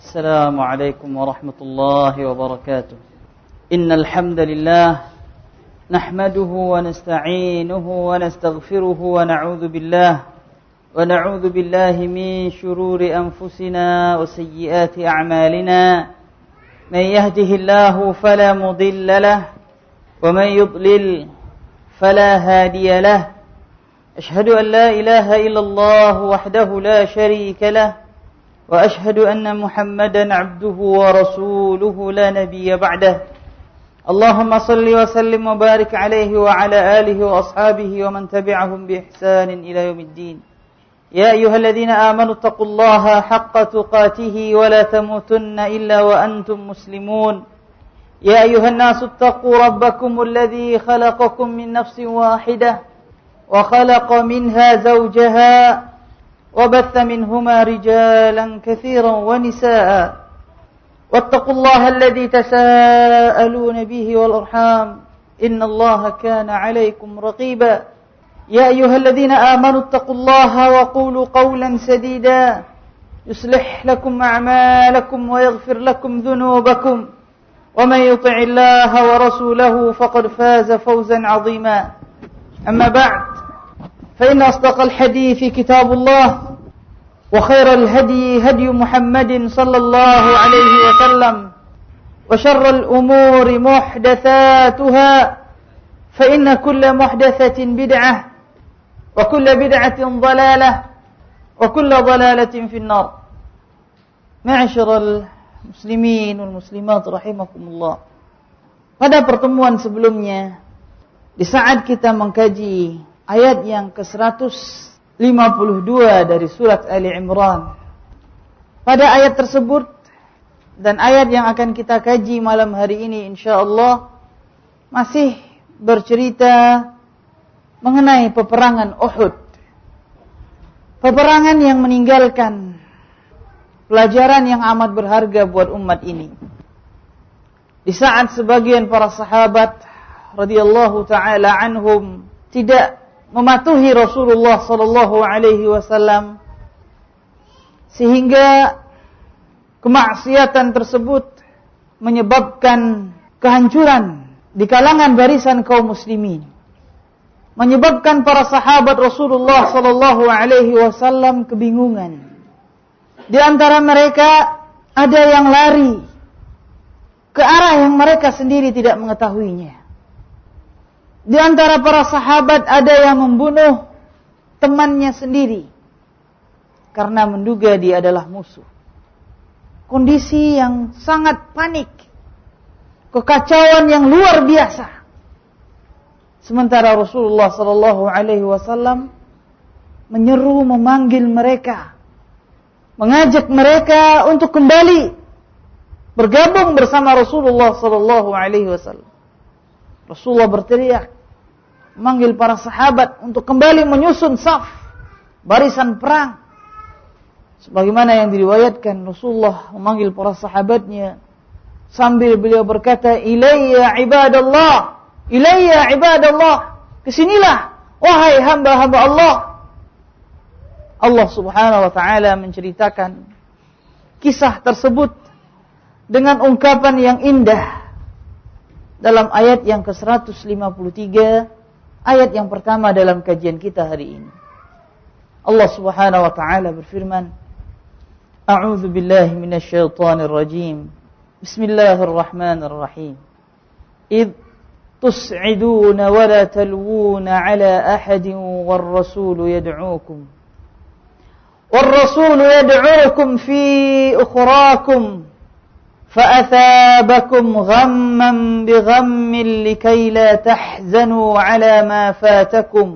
السلام عليكم ورحمة الله وبركاته. إن الحمد لله نحمده ونستعينه ونستغفره ونعوذ بالله من شرور أنفسنا وسيئات أعمالنا. من يهده الله فلا مضل له ومن يضلل فلا هادي له. أشهد أن لا إله إلا الله وحده لا شريك له وأشهد أن محمدا عبده ورسوله لا نبي بعده. اللهم صل وسلم وبارك عليه وعلى آله وأصحابه ومن تبعهم بإحسان إلى يوم الدين. يا أيها الذين آمنوا اتقوا الله حق تقاته ولا تموتن إلا وأنتم مسلمون. يا أيها الناس اتقوا ربكم الذي خلقكم من نفس واحدة وخلق منها زوجها وبث منهما رجالا كثيرا ونساء. واتقوا الله الذي تساءلون به والأرحام إن الله كان عليكم رقيبا. يا أيها الذين آمنوا اتقوا الله وقولوا قولا سديدا يصلح لكم أعمالكم ويغفر لكم ذنوبكم ومن يطع الله ورسوله فقد فاز فوزا عظيما. أما بعد فإن أصدق الحديث كتاب الله وخير الهدي هدي محمد صلى الله عليه وسلم وشر الأمور محدثاتها فإن كل محدثة بدعة وكل بدعة ضلالة وكل ضلالة في النار. معاشر المسلمين والmuslimat rahimakumullah. Pada pertemuan sebelumnya, di saat kita mengkaji ayat yang ke-152 dari surat Ali Imran, pada ayat tersebut dan ayat yang akan kita kaji malam hari ini insyaallah masih bercerita mengenai peperangan Uhud. Peperangan yang meninggalkan pelajaran yang amat berharga buat umat ini. Di saat sebagian para sahabat radhiyallahu taala anhum tidak mematuhi Rasulullah sallallahu alaihi wasallam sehingga kemaksiatan tersebut menyebabkan kehancuran di kalangan barisan kaum muslimin, menyebabkan para sahabat Rasulullah sallallahu alaihi wasallam kebingungan. Di antara mereka ada yang lari ke arah yang mereka sendiri tidak mengetahuinya. Di antara para sahabat ada yang membunuh temannya sendiri karena menduga dia adalah musuh. Kondisi yang sangat panik, kekacauan yang luar biasa. Sementara Rasulullah sallallahu alaihi wasallam menyeru, memanggil mereka, mengajak mereka untuk kembali bergabung bersama Rasulullah sallallahu alaihi wasallam. Rasulullah berteriak, memanggil para sahabat untuk kembali menyusun saf, barisan perang. Sebagaimana yang diriwayatkan, Rasulullah memanggil para sahabatnya sambil beliau berkata, "Ilayya ibadallah, ilayya ibadallah." Kesinilah wahai hamba-hamba Allah. Allah Subhanahu wa taala menceritakan kisah tersebut dengan ungkapan yang indah dalam ayat yang ke-153, ayat yang pertama dalam kajian kita hari ini. Allah Subhanahu wa taala berfirman, A'udzu billahi minasyaitonir rajim. Bismillahirrahmanirrahim. Idh tus'iduna wa la talwuna 'ala ahadin war-rasulu yad'uukum fi ukhrakum فأثابكم غما بغم لكي لا تحزنوا على ما فاتكم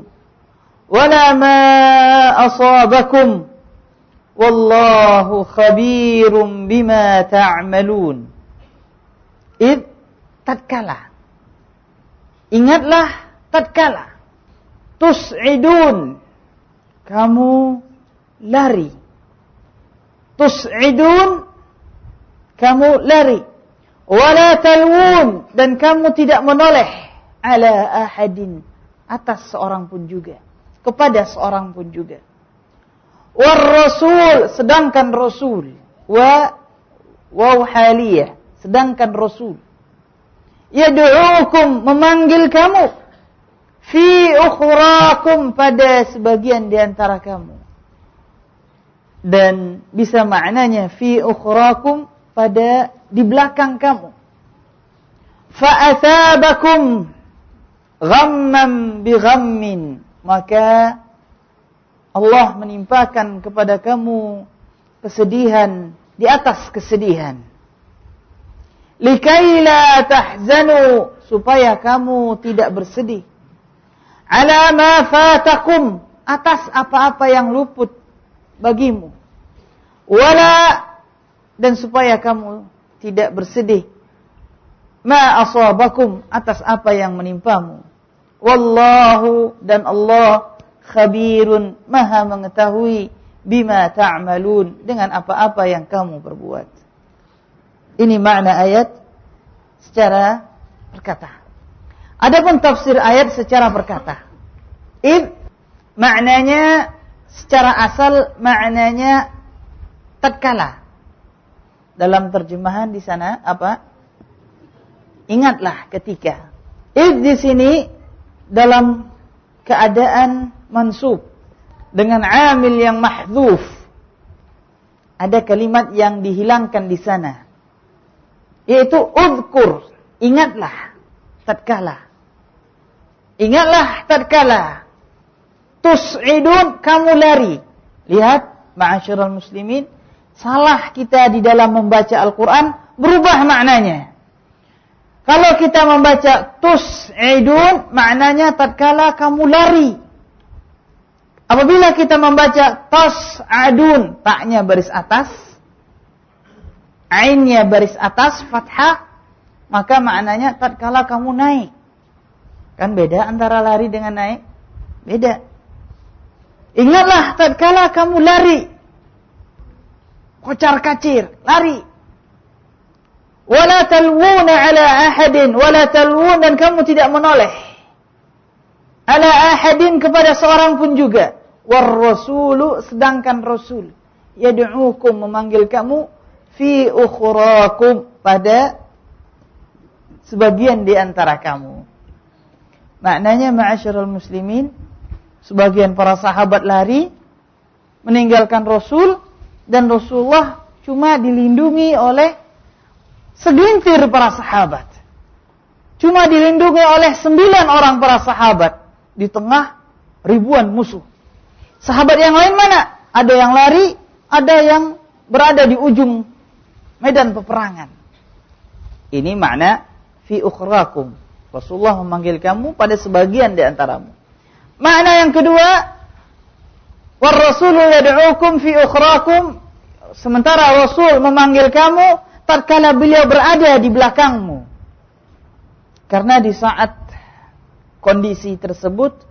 ولا ما أصابكم والله خبير بما تعملون. Id, tatkala, ingatlah tatkala, tus'idun, kamu lari, tus'idun, kamu lari, wala talwun, dan kamu tidak menoleh, ala ahadin, atas seorang pun juga, kepada seorang pun juga. War rasul, sedangkan rasul, waw haliyah, sedangkan Rasul. Yad'uukum, memanggil kamu. Fi ukhrakum, pada sebagian di antara kamu. Dan bisa maknanya fi ukhrakum, pada di belakang kamu. Fa'athabakum ghamman bi ghammin, maka Allah menimpakan kepada kamu kesedihan di atas kesedihan. Likai la tahzanu, supaya kamu tidak bersedih. Ala ma fatakum, atas apa-apa yang luput bagimu. Wala, dan supaya kamu tidak bersedih. Ma asabakum, atas apa yang menimpamu. Wallahu, dan Allah khabirun, maha mengetahui, bima ta'malun, dengan apa-apa yang kamu perbuat. Ini makna ayat secara perkata. Adapun tafsir ayat secara perkata. Maknanya secara asal maknanya tatkala. Dalam terjemahan di sana apa? Ingatlah ketika. Di sini dalam keadaan mansub dengan amil yang mahdzuf. Ada kalimat yang dihilangkan di sana. Yaitu udhkur, ingatlah tatkala. Ingatlah tatkala tus'idun, kamu lari. Lihat, ma'asyiral muslimin, salah kita di dalam membaca Al-Quran berubah maknanya. Kalau kita membaca tus'idun, maknanya tatkala kamu lari. Apabila kita membaca tas'adun, taknya baris atas, ainnya baris atas, fathah, maka maknanya tatkala kamu naik. Kan beda antara lari dengan naik? Beda. Ingatlah tatkala kamu lari. Kocar-kacir, lari. Wala talwuna ala ahadin, wala talwun, dan kamu tidak menoleh. Ala ahadin, kepada seorang pun juga. War rasulu, sedangkan Rasul. Yad'uukum, memanggil kamu. Fi ukhrakum, pada sebagian di antara kamu. Maknanya ma'asyiral muslimin, sebagian para sahabat lari meninggalkan Rasul, dan Rasulullah cuma dilindungi oleh segelintir para sahabat. Cuma dilindungi oleh 9 orang para sahabat di tengah ribuan musuh. Sahabat yang lain mana? Ada yang lari, ada yang berada di ujung medan peperangan. Ini makna fi ukhrakum. Rasulullah memanggil kamu pada sebagian di antaramu. Makna yang kedua, war rasulu yad'uukum fi ukhrakum, sementara Rasul memanggil kamu tatkala beliau berada di belakangmu. Karena di saat kondisi tersebut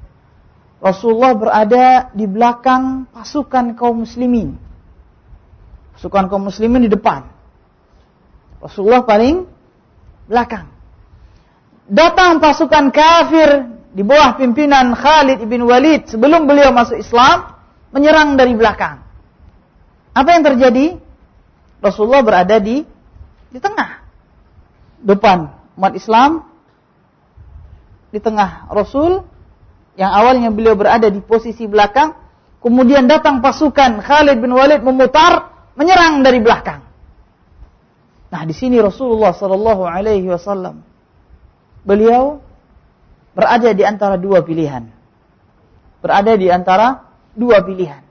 Rasulullah berada di belakang pasukan kaum muslimin. Pasukan kaum muslimin di depan. Rasulullah paling belakang. Datang pasukan kafir di bawah pimpinan Khalid ibn Walid sebelum beliau masuk Islam, menyerang dari belakang. Apa yang terjadi? Rasulullah berada di tengah. Depan umat Islam, di tengah Rasul, yang awalnya beliau berada di posisi belakang, kemudian datang pasukan Khalid bin Walid memutar, menyerang dari belakang. Nah, di sini Rasulullah sallallahu alaihi wasallam beliau berada di antara dua pilihan. Berada di antara dua pilihan.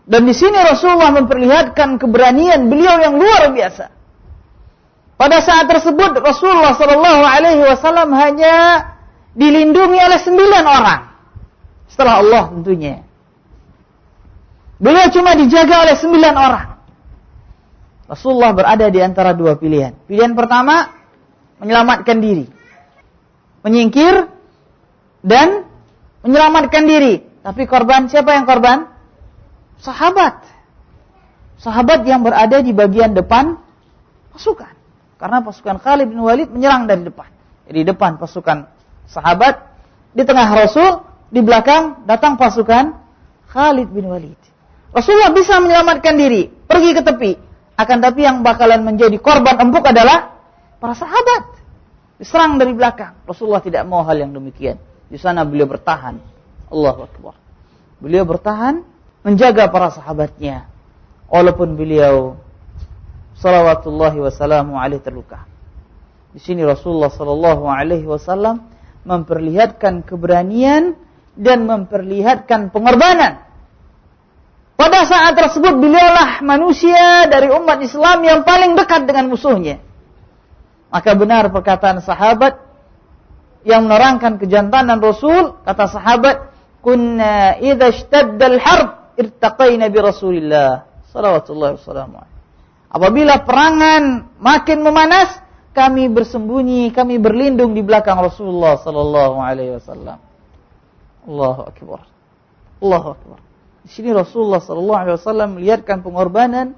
Dan di sini Rasulullah memperlihatkan keberanian beliau yang luar biasa. Pada saat tersebut Rasulullah sallallahu alaihi wasallam hanya dilindungi oleh 9 orang. Setelah Allah tentunya. Beliau cuma dijaga oleh 9 orang. Rasulullah berada di antara dua pilihan. Pilihan pertama, menyelamatkan diri. Menyingkir dan menyelamatkan diri. Tapi korban, siapa yang korban? Sahabat. Sahabat yang berada di bagian depan pasukan. Karena pasukan Khalid bin Walid menyerang dari depan. Jadi depan pasukan sahabat, di tengah Rasul, di belakang datang pasukan Khalid bin Walid. Rasulullah bisa menyelamatkan diri, pergi ke tepi. Akan tapi yang bakalan menjadi korban empuk adalah para sahabat. Diserang dari belakang. Rasulullah tidak mau hal yang demikian. Di sana beliau bertahan. Allahu Akbar. Beliau bertahan menjaga para sahabatnya. Walaupun beliau salawatullahi wassalamu alaihi terluka. Di sini Rasulullah sallallahu alaihi wasallam memperlihatkan keberanian dan memperlihatkan pengorbanan. Pada saat tersebut beliaulah manusia dari umat Islam yang paling dekat dengan musuhnya. Maka benar perkataan sahabat yang menerangkan kejantanan Rasul, kata sahabat, "Kunna idza ishtadda al-harb irtaqaina bi Rasulillah sallallahu wasallam." Apabila perangan makin memanas, kami bersembunyi, kami berlindung di belakang Rasulullah sallallahu alaihi wasallam. Allahu akbar. Allahu akbar. Di sini Rasulullah sallallahu alaihi wasallam melihatkan pengorbanan,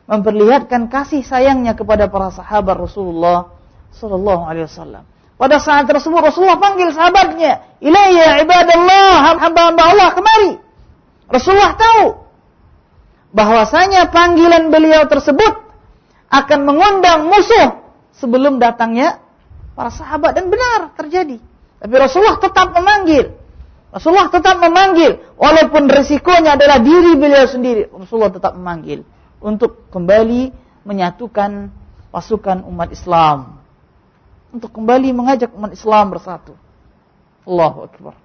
memperlihatkan kasih sayangnya kepada para sahabat Rasulullah sallallahu alaihi wasallam. Pada saat tersebut Rasulullah panggil sahabatnya, "Ilayya ibadallah, hamba-hamba Allah, kemari." Rasulullah tahu bahwasanya panggilan beliau tersebut akan mengundang musuh sebelum datangnya para sahabat, dan benar terjadi. Tapi Rasulullah tetap memanggil. Rasulullah tetap memanggil walaupun resikonya adalah diri beliau sendiri. Rasulullah tetap memanggil untuk kembali menyatukan pasukan umat Islam. Untuk kembali mengajak umat Islam bersatu. Allahu Akbar.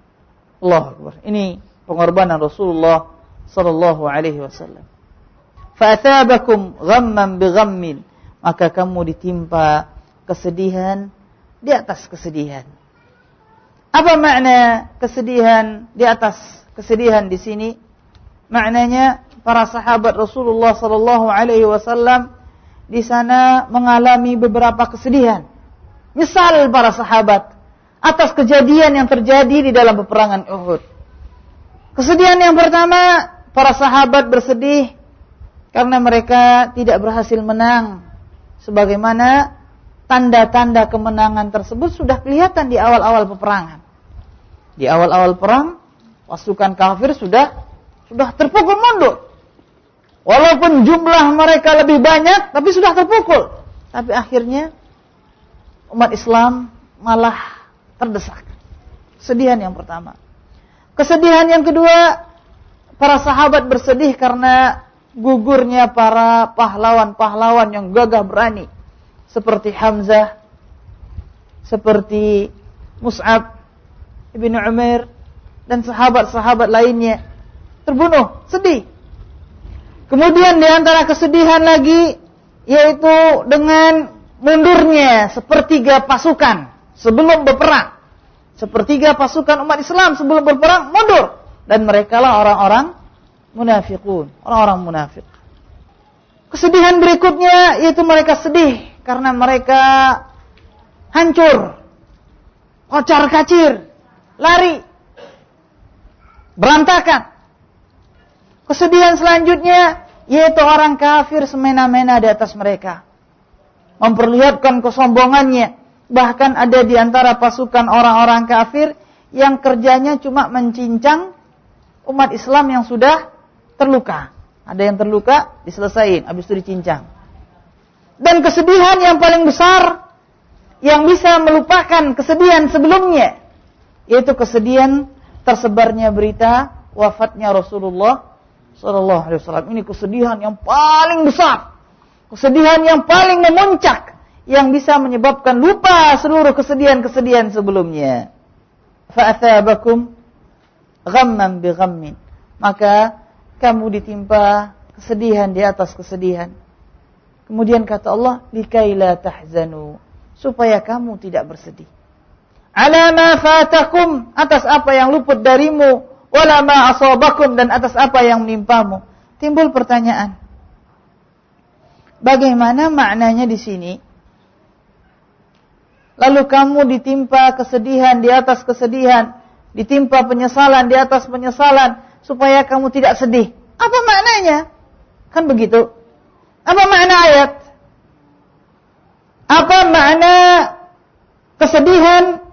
Allahu Akbar. Ini pengorbanan Rasulullah sallallahu alaihi wasallam. Fa'athabakum ghamman bighammin, maka kamu ditimpa kesedihan di atas kesedihan. Apa makna kesedihan di atas kesedihan di sini? Maknanya para sahabat Rasulullah sallallahu alaihi wasallam di sana mengalami beberapa kesedihan. Nyesal para sahabat atas kejadian yang terjadi di dalam peperangan Uhud. Kesedihan yang pertama, para sahabat bersedih karena mereka tidak berhasil menang. Sebagaimana tanda-tanda kemenangan tersebut sudah kelihatan di awal-awal peperangan. Di awal-awal perang, pasukan kafir sudah terpukul mundur. Walaupun jumlah mereka lebih banyak, tapi sudah terpukul. Tapi akhirnya umat Islam malah terdesak. Kesedihan yang pertama. Kesedihan yang kedua, para sahabat bersedih karena gugurnya para pahlawan-pahlawan yang gagah berani. Seperti Hamzah, seperti Mus'ab ibn Umair, dan sahabat-sahabat lainnya terbunuh, sedih. Kemudian di antara kesedihan lagi, yaitu dengan mundurnya sepertiga pasukan sebelum berperang. Sepertiga pasukan umat Islam sebelum berperang mundur. Dan merekalah orang-orang munafiqun, orang-orang munafik. Kesedihan berikutnya yaitu mereka sedih karena mereka hancur, kocar-kacir, lari, berantakan. Kesedihan selanjutnya yaitu orang kafir semena-mena di atas mereka, memperlihatkan kesombongannya. Bahkan ada di antara pasukan orang-orang kafir yang kerjanya cuma mencincang umat Islam yang sudah terluka. Ada yang terluka, diselesain, habis itu dicincang. Dan kesedihan yang paling besar yang bisa melupakan kesedihan sebelumnya, yaitu kesedihan tersebarnya berita wafatnya Rasulullah sallallahu alaihi wasallam. Ini kesedihan yang paling besar. Kesedihan yang paling memuncak, yang bisa menyebabkan lupa seluruh kesedihan-kesedihan sebelumnya. Fa'athabakum ghamman bighammin, maka kamu ditimpa kesedihan di atas kesedihan. Kemudian kata Allah, likai la tahzanu, supaya kamu tidak bersedih. Ala ma fatakum, atas apa yang luput darimu, wala ma asabakum, dan atas apa yang menimpamu. Timbul pertanyaan, bagaimana maknanya di sini? Lalu kamu ditimpa kesedihan di atas kesedihan, ditimpa penyesalan di atas penyesalan, supaya kamu tidak sedih. Apa maknanya? Kan begitu. Apa makna ayat? Apa makna kesedihan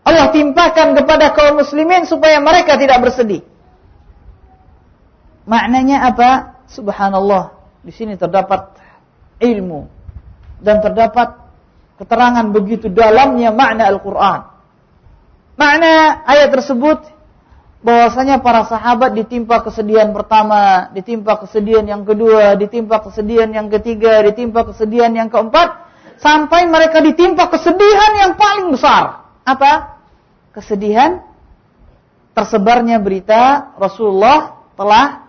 Allah timpakan kepada kaum muslimin supaya mereka tidak bersedih? Maknanya apa? Subhanallah. Di sini terdapat ilmu dan terdapat keterangan begitu dalamnya makna Al-Quran. Makna ayat tersebut bahwasanya para sahabat ditimpa kesedihan pertama, ditimpa kesedihan yang kedua, ditimpa kesedihan yang ketiga, ditimpa kesedihan yang keempat, sampai mereka ditimpa kesedihan yang paling besar. Apa? Kesedihan tersebarnya berita Rasulullah telah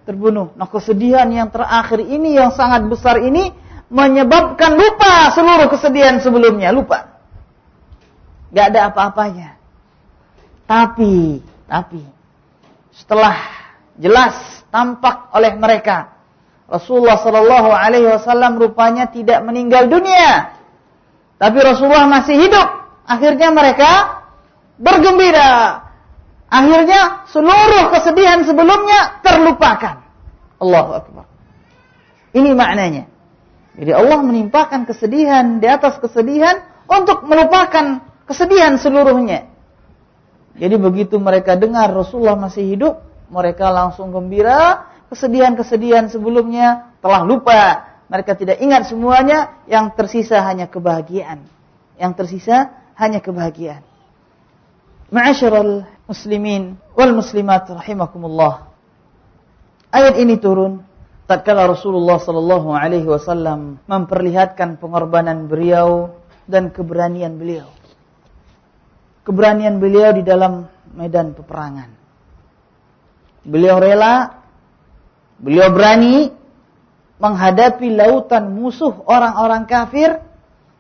terbunuh. Nah, kesedihan yang terakhir ini yang sangat besar ini menyebabkan lupa seluruh kesedihan sebelumnya, lupa. Gak ada apa-apanya. Tapi setelah jelas tampak oleh mereka Rasulullah sallallahu alaihi wasallam rupanya tidak meninggal dunia, tapi Rasulullah masih hidup. Akhirnya mereka bergembira. Akhirnya seluruh kesedihan sebelumnya terlupakan. Allahu Akbar. Ini maknanya. Jadi Allah menimpakan kesedihan di atas kesedihan untuk melupakan kesedihan seluruhnya. Jadi begitu mereka dengar Rasulullah masih hidup, mereka langsung gembira. Kesedihan-kesedihan sebelumnya telah lupa. Mereka tidak ingat semuanya, yang tersisa hanya kebahagiaan. Yang tersisa hanya kebahagiaan. Ma'asyiral muslimin wal muslimat rahimakumullah. Ayat ini turun tatkala Rasulullah sallallahu alaihi wasallam memperlihatkan pengorbanan beliau dan keberanian beliau. Keberanian beliau di dalam medan peperangan. Beliau rela, beliau berani menghadapi lautan musuh orang-orang kafir,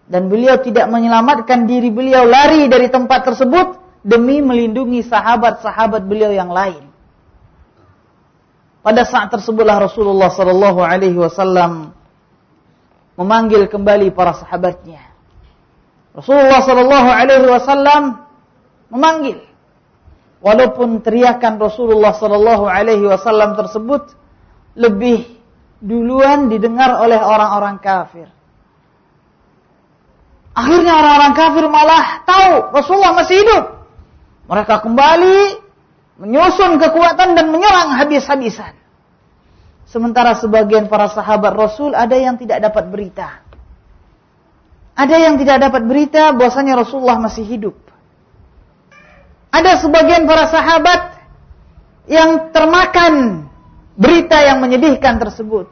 dan beliau tidak menyelamatkan diri beliau lari dari tempat tersebut demi melindungi sahabat-sahabat beliau yang lain. Pada saat tersebutlah Rasulullah sallallahu alaihi wasallam memanggil kembali para sahabatnya. Rasulullah sallallahu alaihi wasallam memanggil, walaupun teriakan Rasulullah sallallahu alaihi wasallam tersebut lebih duluan didengar oleh orang-orang kafir. Akhirnya orang-orang kafir malah tahu Rasulullah masih hidup. Mereka kembali menyusun kekuatan dan menyerang habis-habisan. Sementara sebagian para sahabat Rasul ada yang tidak dapat berita. Ada yang tidak dapat berita bahwasanya Rasulullah masih hidup. Ada sebagian para sahabat yang termakan berita yang menyedihkan tersebut.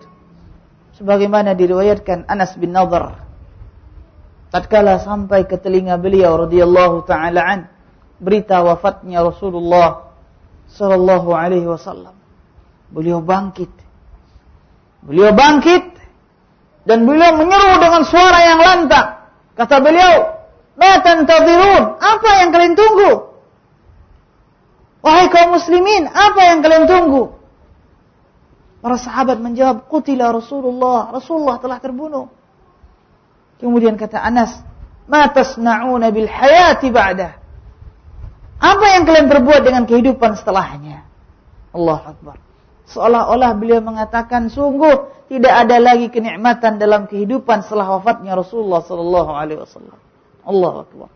Sebagaimana diriwayatkan Anas bin Nadhr, tatkala sampai ke telinga beliau radhiyallahu taala an berita wafatnya Rasulullah sallallahu alaihi wasallam, beliau bangkit dan beliau menyeru dengan suara yang lantang. Kata beliau, "Ma tantadhirun?" Apa yang kalian tunggu? Wahai kaum muslimin, apa yang kalian tunggu? Para sahabat menjawab, "Qutila Rasulullah." Rasulullah telah terbunuh. Kemudian kata Anas, "Ma tasna'una bil hayati ba'da?" Apa yang kalian perbuat dengan kehidupan setelahnya? Allahu Akbar. Seolah-olah beliau mengatakan, sungguh tidak ada lagi kenikmatan dalam kehidupan setelah wafatnya Rasulullah sallallahu alaihi wasallam. Allahu Akbar.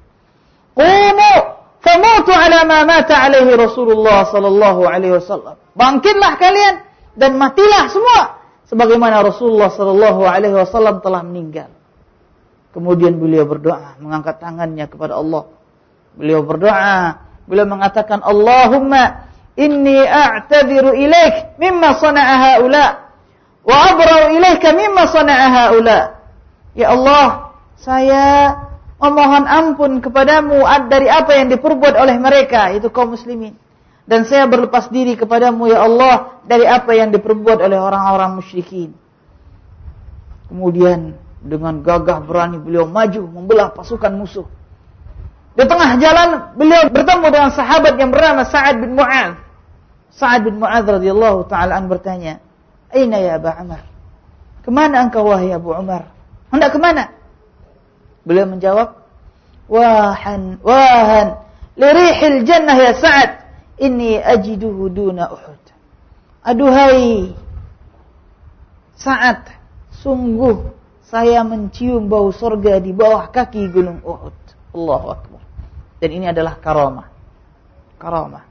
Qumu famutu ala ma mata alaihi Rasulullah sallallahu alaihi wasallam. Bangkitlah kalian dan matilah semua sebagaimana Rasulullah sallallahu alaihi wasallam telah meninggal. Kemudian beliau berdoa, mengangkat tangannya kepada Allah. Beliau berdoa, beliau mengatakan, Allahumma inni a'tadiru ilaik mimma sana'a haula wa abra'u ilaika mimma sana'a haula. Ya Allah, saya memohon ampun kepadamu dari apa yang diperbuat oleh mereka, itu kaum muslimin. Dan saya berlepas diri kepadamu ya Allah dari apa yang diperbuat oleh orang-orang musyrikin. Kemudian dengan gagah berani beliau maju membelah pasukan musuh. Di tengah jalan beliau bertemu dengan sahabat yang bernama Sa'ad bin Mu'adz. Sa'ad bin Mu'adz radhiyallahu ta'ala an bertanya, "Aina ya Aba Umar?" Kemana engkau wahai Abu Umar? Hendak kemana? Beliau menjawab, Wahan lirihil jannah ya Sa'ad, inni ajiduhu duna Uhud. Aduhai Sa'ad, sungguh saya mencium bau surga di bawah kaki gunung Uhud. Allahu Akbar. Dan ini adalah karamah. Karamah.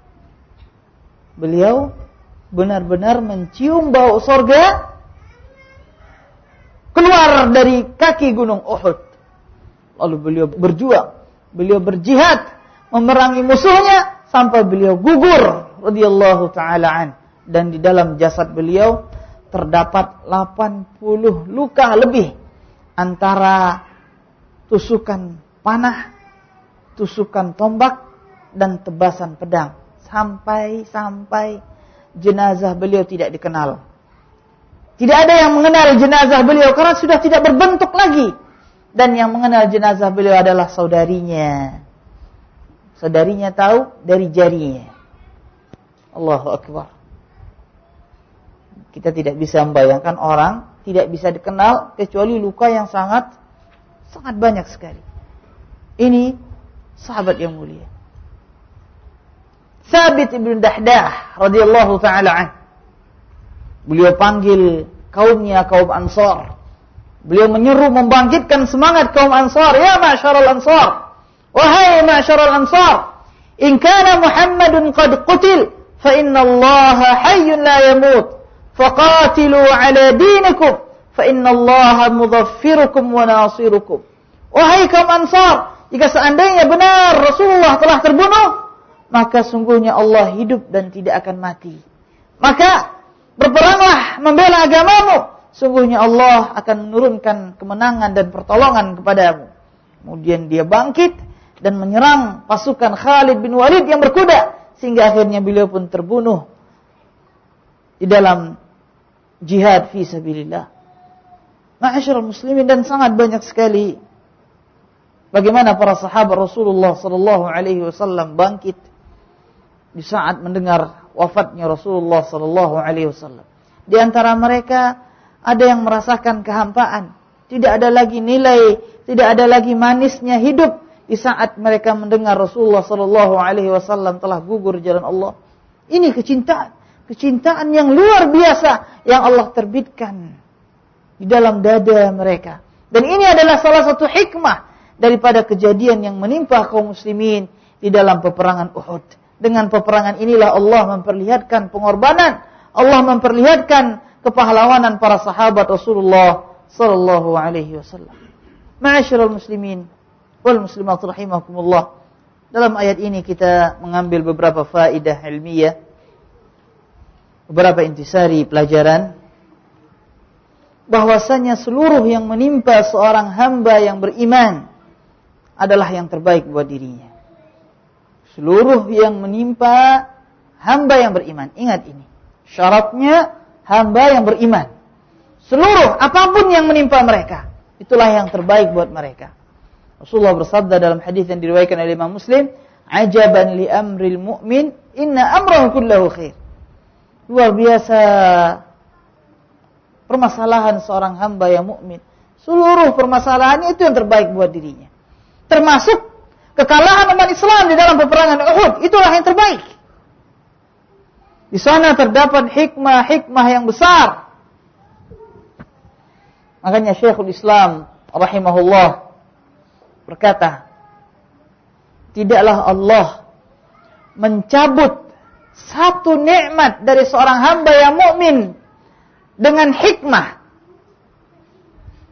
Beliau benar-benar mencium bau surga keluar dari kaki gunung Uhud. Lalu beliau berjuang, beliau berjihad, memerangi musuhnya sampai beliau gugur radhiyallahu taala an. Dan di dalam jasad beliau terdapat 80 luka lebih antara tusukan panah, tusukan tombak dan tebasan pedang, sampai jenazah beliau tidak dikenal. Tidak ada yang mengenal jenazah beliau karena sudah tidak berbentuk lagi. Dan yang mengenal jenazah beliau adalah saudarinya. Saudarinya tahu dari jarinya. Allahu Akbar. Kita tidak bisa membayangkan orang tidak bisa dikenal kecuali luka yang sangat banyak sekali. Ini sahabat yang mulia. Thabit ibn Dahdah radhiyallahu taala an. Beliau panggil kaumnya, kaum Ansar. Beliau menyeru membangkitkan semangat kaum Ansar. Ya ma'syaral Ansar. Wahai ma'syaral Ansar. In kana Muhammadun qad qutil. Fa inna allaha hayyun la yamut. Faqatilu ala dinikum. Fa inna allaha mudhaffirukum wa nasirukum. Wahai kaum Ansar. Jika seandainya benar Rasulullah telah terbunuh. Maka sungguhnya Allah hidup dan tidak akan mati. Maka berperanglah membela agamamu. Sungguhnya Allah akan menurunkan kemenangan dan pertolongan kepadamu. Kemudian dia bangkit dan menyerang pasukan Khalid bin Walid yang berkuda. Sehingga akhirnya beliau pun terbunuh di dalam jihad fi sabilillah. Ma'asyiral muslimin, dan sangat banyak sekali bagaimana para sahabat Rasulullah sallallahu alaihi wasallam bangkit di saat mendengar wafatnya Rasulullah sallallahu alaihi wasallam. Di antara mereka ada yang merasakan kehampaan, tidak ada lagi nilai, tidak ada lagi manisnya hidup di saat mereka mendengar Rasulullah sallallahu alaihi wasallam telah gugur jalan Allah. Ini kecintaan yang luar biasa yang Allah terbitkan di dalam dada mereka. Dan ini adalah salah satu hikmah daripada kejadian yang menimpa kaum muslimin di dalam peperangan Uhud. Dengan peperangan inilah Allah memperlihatkan pengorbanan, Allah memperlihatkan kepahlawanan para sahabat Rasulullah sallallahu alaihi wasallam. Ma'asyiral muslimin wal muslimat rahimakumullah. Dalam ayat ini kita mengambil beberapa faedah ilmiah, beberapa intisari pelajaran, bahwasanya seluruh yang menimpa seorang hamba yang beriman adalah yang terbaik buat dirinya. Seluruh yang menimpa hamba yang beriman. Ingat ini. Syaratnya hamba yang beriman. Seluruh apapun yang menimpa mereka, itulah yang terbaik buat mereka. Rasulullah bersabda dalam hadis yang diriwayatkan oleh Imam Muslim, "Ajaban li amril mu'min, inna amrahu kullahu khair." Luar biasa permasalahan seorang hamba yang mukmin. Seluruh permasalahannya itu yang terbaik buat dirinya. Termasuk kekalahan umat Islam di dalam peperangan Uhud, itulah yang terbaik. Di sana terdapat hikmah-hikmah yang besar. Makanya Syekhul Islam rahimahullah berkata, tidaklah Allah mencabut satu nikmat dari seorang hamba yang mukmin dengan hikmah.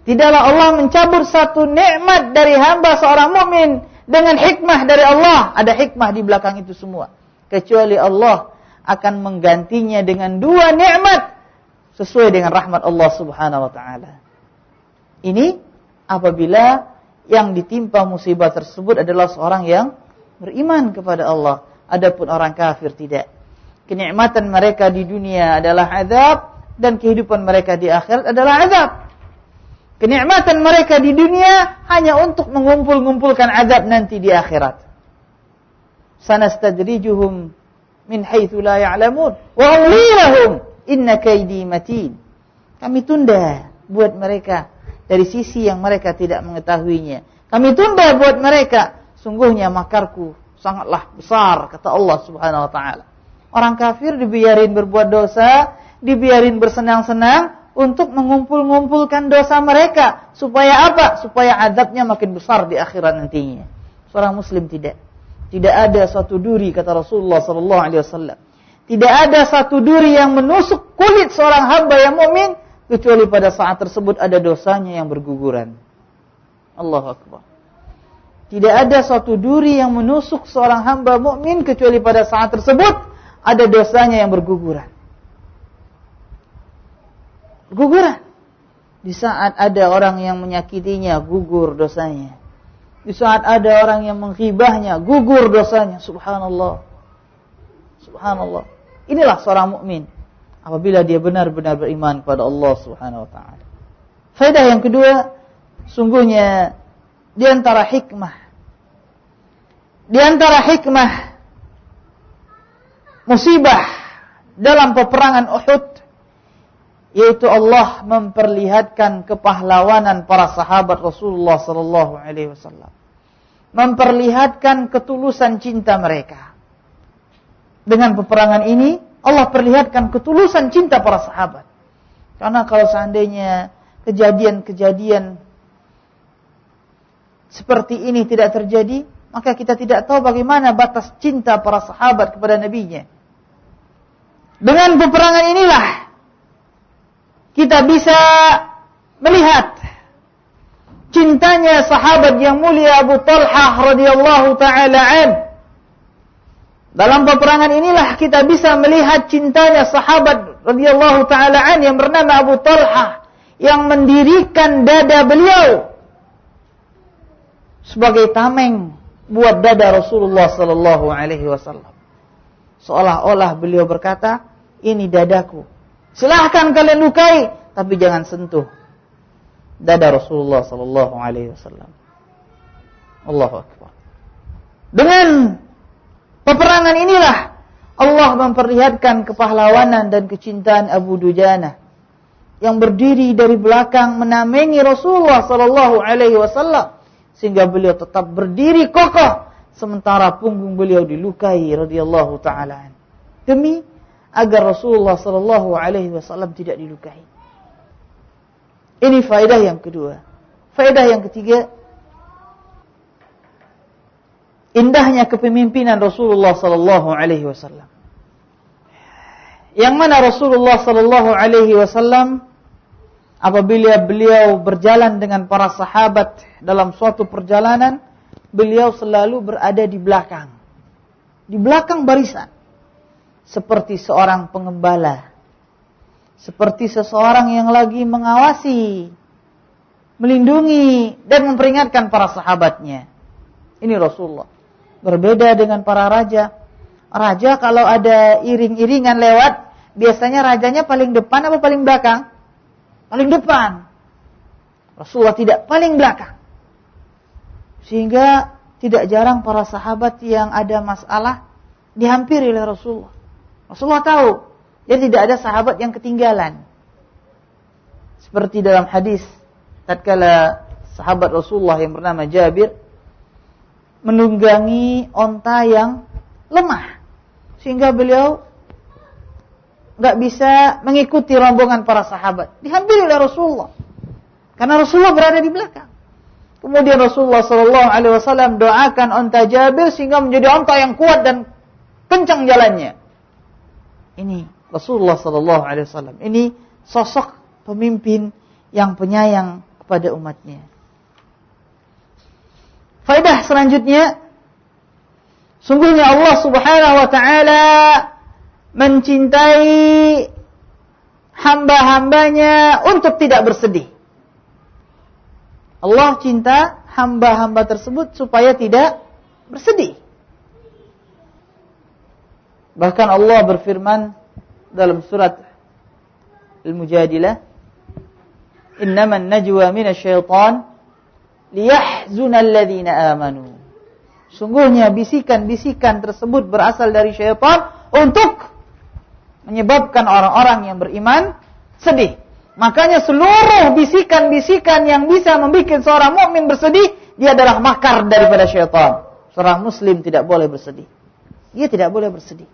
Tidaklah Allah mencabut satu nikmat dari hamba seorang mukmin dengan hikmah dari Allah. Ada hikmah di belakang itu semua. Kecuali Allah akan menggantinya dengan dua nikmat sesuai dengan rahmat Allah Subhanahu wa taala. Ini apabila yang ditimpa musibah tersebut adalah seorang yang beriman kepada Allah. Adapun orang kafir tidak. Kenikmatan mereka di dunia adalah azab dan kehidupan mereka di akhirat adalah azab. Kenikmatan mereka di dunia hanya untuk mengumpul-ngumpulkan azab nanti di akhirat. Sanastadrijuhum min haitsu la ya'lamun wa umli lahum inna kaydi matin. Kami tunda buat mereka dari sisi yang mereka tidak mengetahuinya. Kami tunda buat mereka, sungguhnya makarku sangatlah besar, kata Allah Subhanahu wa taala. Orang kafir dibiarin berbuat dosa, dibiarin bersenang-senang untuk mengumpul-ngumpulkan dosa mereka. Supaya apa? Supaya azabnya makin besar di akhirat nantinya. Seorang muslim tidak. Tidak ada satu duri, kata Rasulullah sallallahu alaihi wasallam. Tidak ada satu duri yang menusuk kulit seorang hamba yang mukmin kecuali pada saat tersebut ada dosanya yang berguguran. Allahu Akbar. Tidak ada suatu duri yang menusuk seorang hamba mukmin kecuali pada saat tersebut ada dosanya yang berguguran. Guguran. Di saat ada orang yang menyakitinya, gugur dosanya. Di saat ada orang yang menghibahnya, gugur dosanya. Subhanallah. Subhanallah. Inilah seorang mukmin apabila dia benar-benar beriman kepada Allah Subhanahu wa taala. Faedah yang kedua, sungguhnya di antara hikmah musibah dalam peperangan Uhud, yaitu Allah memperlihatkan kepahlawanan para sahabat Rasulullah sallallahu alaihi wasallam. Memperlihatkan ketulusan cinta mereka. Dengan peperangan ini Allah perlihatkan ketulusan cinta para sahabat. Karena kalau seandainya kejadian-kejadian seperti ini tidak terjadi, maka kita tidak tahu bagaimana batas cinta para sahabat kepada nabinya. Dengan peperangan inilah kita bisa melihat cintanya sahabat yang mulia Abu Talhah radhiyallahu taala an. Dalam peperangan inilah kita bisa melihat cintanya sahabat radhiyallahu taala an yang bernama Abu Talhah yang mendirikan dada beliau sebagai tameng buat dada Rasulullah sallallahu alaihi wasallam. Seolah-olah beliau berkata, "Ini dadaku. Silahkan kalian lukai, tapi jangan sentuh dada Rasulullah sallallahu alaihi wasallam." Allahu akbar. Dengan peperangan inilah Allah memperlihatkan kepahlawanan dan kecintaan Abu Dujana yang berdiri dari belakang menamengi Rasulullah sallallahu alaihi wasallam sehingga beliau tetap berdiri kokoh sementara punggung beliau dilukai radhiyallahu taala demi agar Rasulullah sallallahu alaihi wasallam tidak dilukai. Ini faedah yang kedua. Faedah yang ketiga, indahnya kepemimpinan Rasulullah sallallahu alaihi wasallam. Yang mana Rasulullah sallallahu alaihi wasallam apabila beliau berjalan dengan para sahabat dalam suatu perjalanan, beliau selalu berada di belakang. Di belakang barisan. Seperti seorang pengembala. Seperti seseorang yang lagi mengawasi, melindungi dan memperingatkan para sahabatnya. Ini Rasulullah. Berbeda dengan para raja. Raja kalau ada iring-iringan lewat, biasanya rajanya paling depan apa paling belakang? Paling depan. Rasulullah tidak, paling belakang. Sehingga tidak jarang para sahabat yang ada masalah dihampiri oleh Rasulullah. Rasulullah tahu, jadi tidak ada sahabat yang ketinggalan. Seperti dalam hadis, tatkala sahabat Rasulullah yang bernama Jabir menunggangi onta yang lemah, sehingga beliau nggak bisa mengikuti rombongan para sahabat. Dihampiri oleh Rasulullah, karena Rasulullah berada di belakang. Kemudian Rasulullah sallallahu alaihi wasallam doakan onta Jabir sehingga menjadi onta yang kuat dan kencang jalannya. Ini Rasulullah sallallahu alaihi wasallam. Ini sosok pemimpin yang penyayang kepada umatnya. Faedah selanjutnya, sungguhnya Allah Subhanahu wa taala mencintai hamba-hambanya untuk tidak bersedih. Allah cinta hamba-hamba tersebut supaya tidak bersedih. Bahkan Allah berfirman dalam surat Al-Mujadilah, "Innaman najwa minasyaitan liyahzuna alladhina amanu." Sungguhnya bisikan-bisikan tersebut berasal dari syaitan untuk menyebabkan orang-orang yang beriman sedih. Makanya seluruh bisikan-bisikan yang bisa membuat seorang mukmin bersedih, dia adalah makar daripada syaitan. Seorang muslim tidak boleh bersedih. Dia tidak boleh bersedih.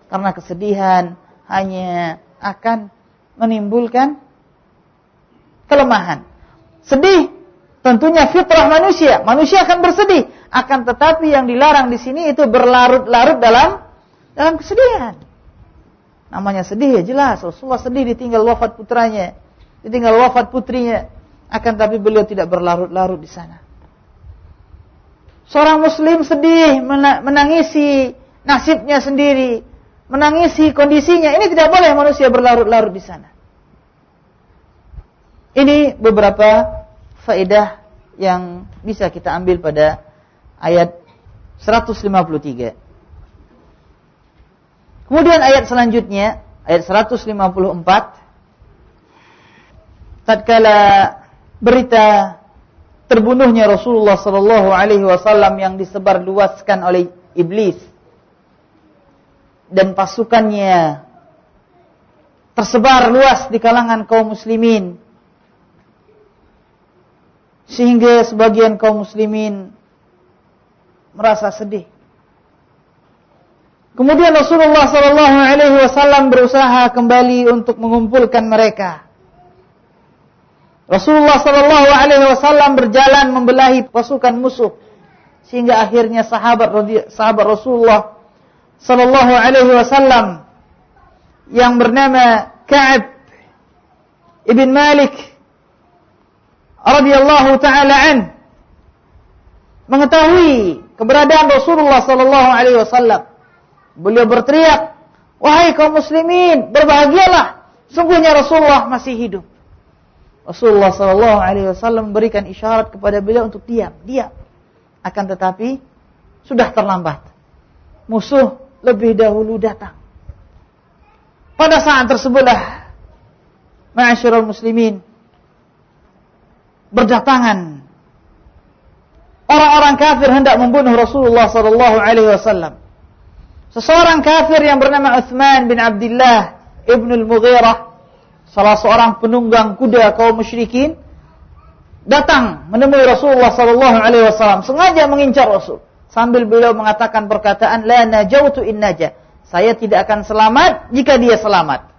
Karena kesedihan hanya akan menimbulkan kelemahan. Sedih tentunya fitrah manusia. Manusia akan bersedih. Akan tetapi yang dilarang di sini itu berlarut-larut dalam kesedihan. Namanya sedih ya jelas. Rasulullah sedih ditinggal wafat putranya. ditinggal wafat putrinya, akan tapi beliau tidak berlarut-larut di sana. Seorang muslim sedih, menangisi nasibnya sendiri, menangisi kondisinya. Ini tidak boleh manusia berlarut-larut di sana. Ini beberapa faedah yang bisa kita ambil pada ayat 153. Kemudian ayat selanjutnya, ayat 154. Tatkala berita terbunuhnya Rasulullah sallallahu alaihi wasallam yang disebarluaskan oleh iblis dan pasukannya tersebar luas di kalangan kaum muslimin, sehingga sebagian kaum muslimin merasa sedih. Kemudian Rasulullah sallallahu alaihi wasallam berusaha kembali untuk mengumpulkan mereka. Rasulullah sallallahu alaihi wasallam berjalan membelahi pasukan musuh, sehingga akhirnya sahabat Rasulullah sallallahu alaihi wasallam yang bernama Ka'ab ibn Malik radhiyallahu taala an mengetahui keberadaan Rasulullah sallallahu alaihi wasallam. Beliau berteriak, "Wahai kaum muslimin, berbahagialah, sungguhnya Rasulullah masih hidup." Rasulullah sallallahu alaihi wasallam memberikan isyarat kepada beliau untuk diam. Akan tetapi sudah terlambat. Musuh lebih dahulu datang. Pada saat tersebutlah ma'asyiral muslimin, berdatangan orang-orang kafir hendak membunuh Rasulullah sallallahu alaihi wasallam. Seseorang kafir yang bernama Utsman bin Abdullah ibn al-Mughirah, salah seorang penunggang kuda kaum musyrikin, datang menemui Rasulullah sallallahu alaihi wasallam, sengaja mengincar Rasul sambil beliau mengatakan perkataan la najautu in naja. Saya tidak akan selamat jika dia selamat.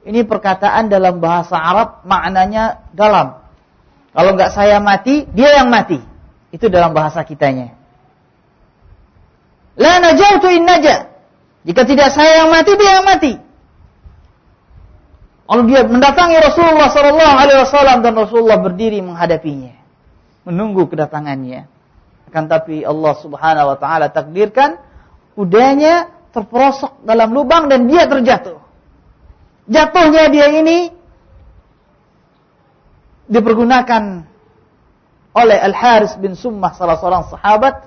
Ini perkataan dalam bahasa Arab, maknanya dalam. Kalau enggak saya mati, dia yang mati. Itu dalam bahasa kitanya. La najautu in naja. Jika tidak saya yang mati, dia yang mati. Lalu dia mendatangi Rasulullah sallallahu alaihi wasallam dan Rasulullah berdiri menghadapinya, menunggu kedatangannya. Akan tapi Allah Subhanahu wa taala takdirkan kudanya terperosok dalam lubang dan dia terjatuh. Jatuhnya dia ini dipergunakan oleh Al-Haris bin Summah, salah seorang sahabat,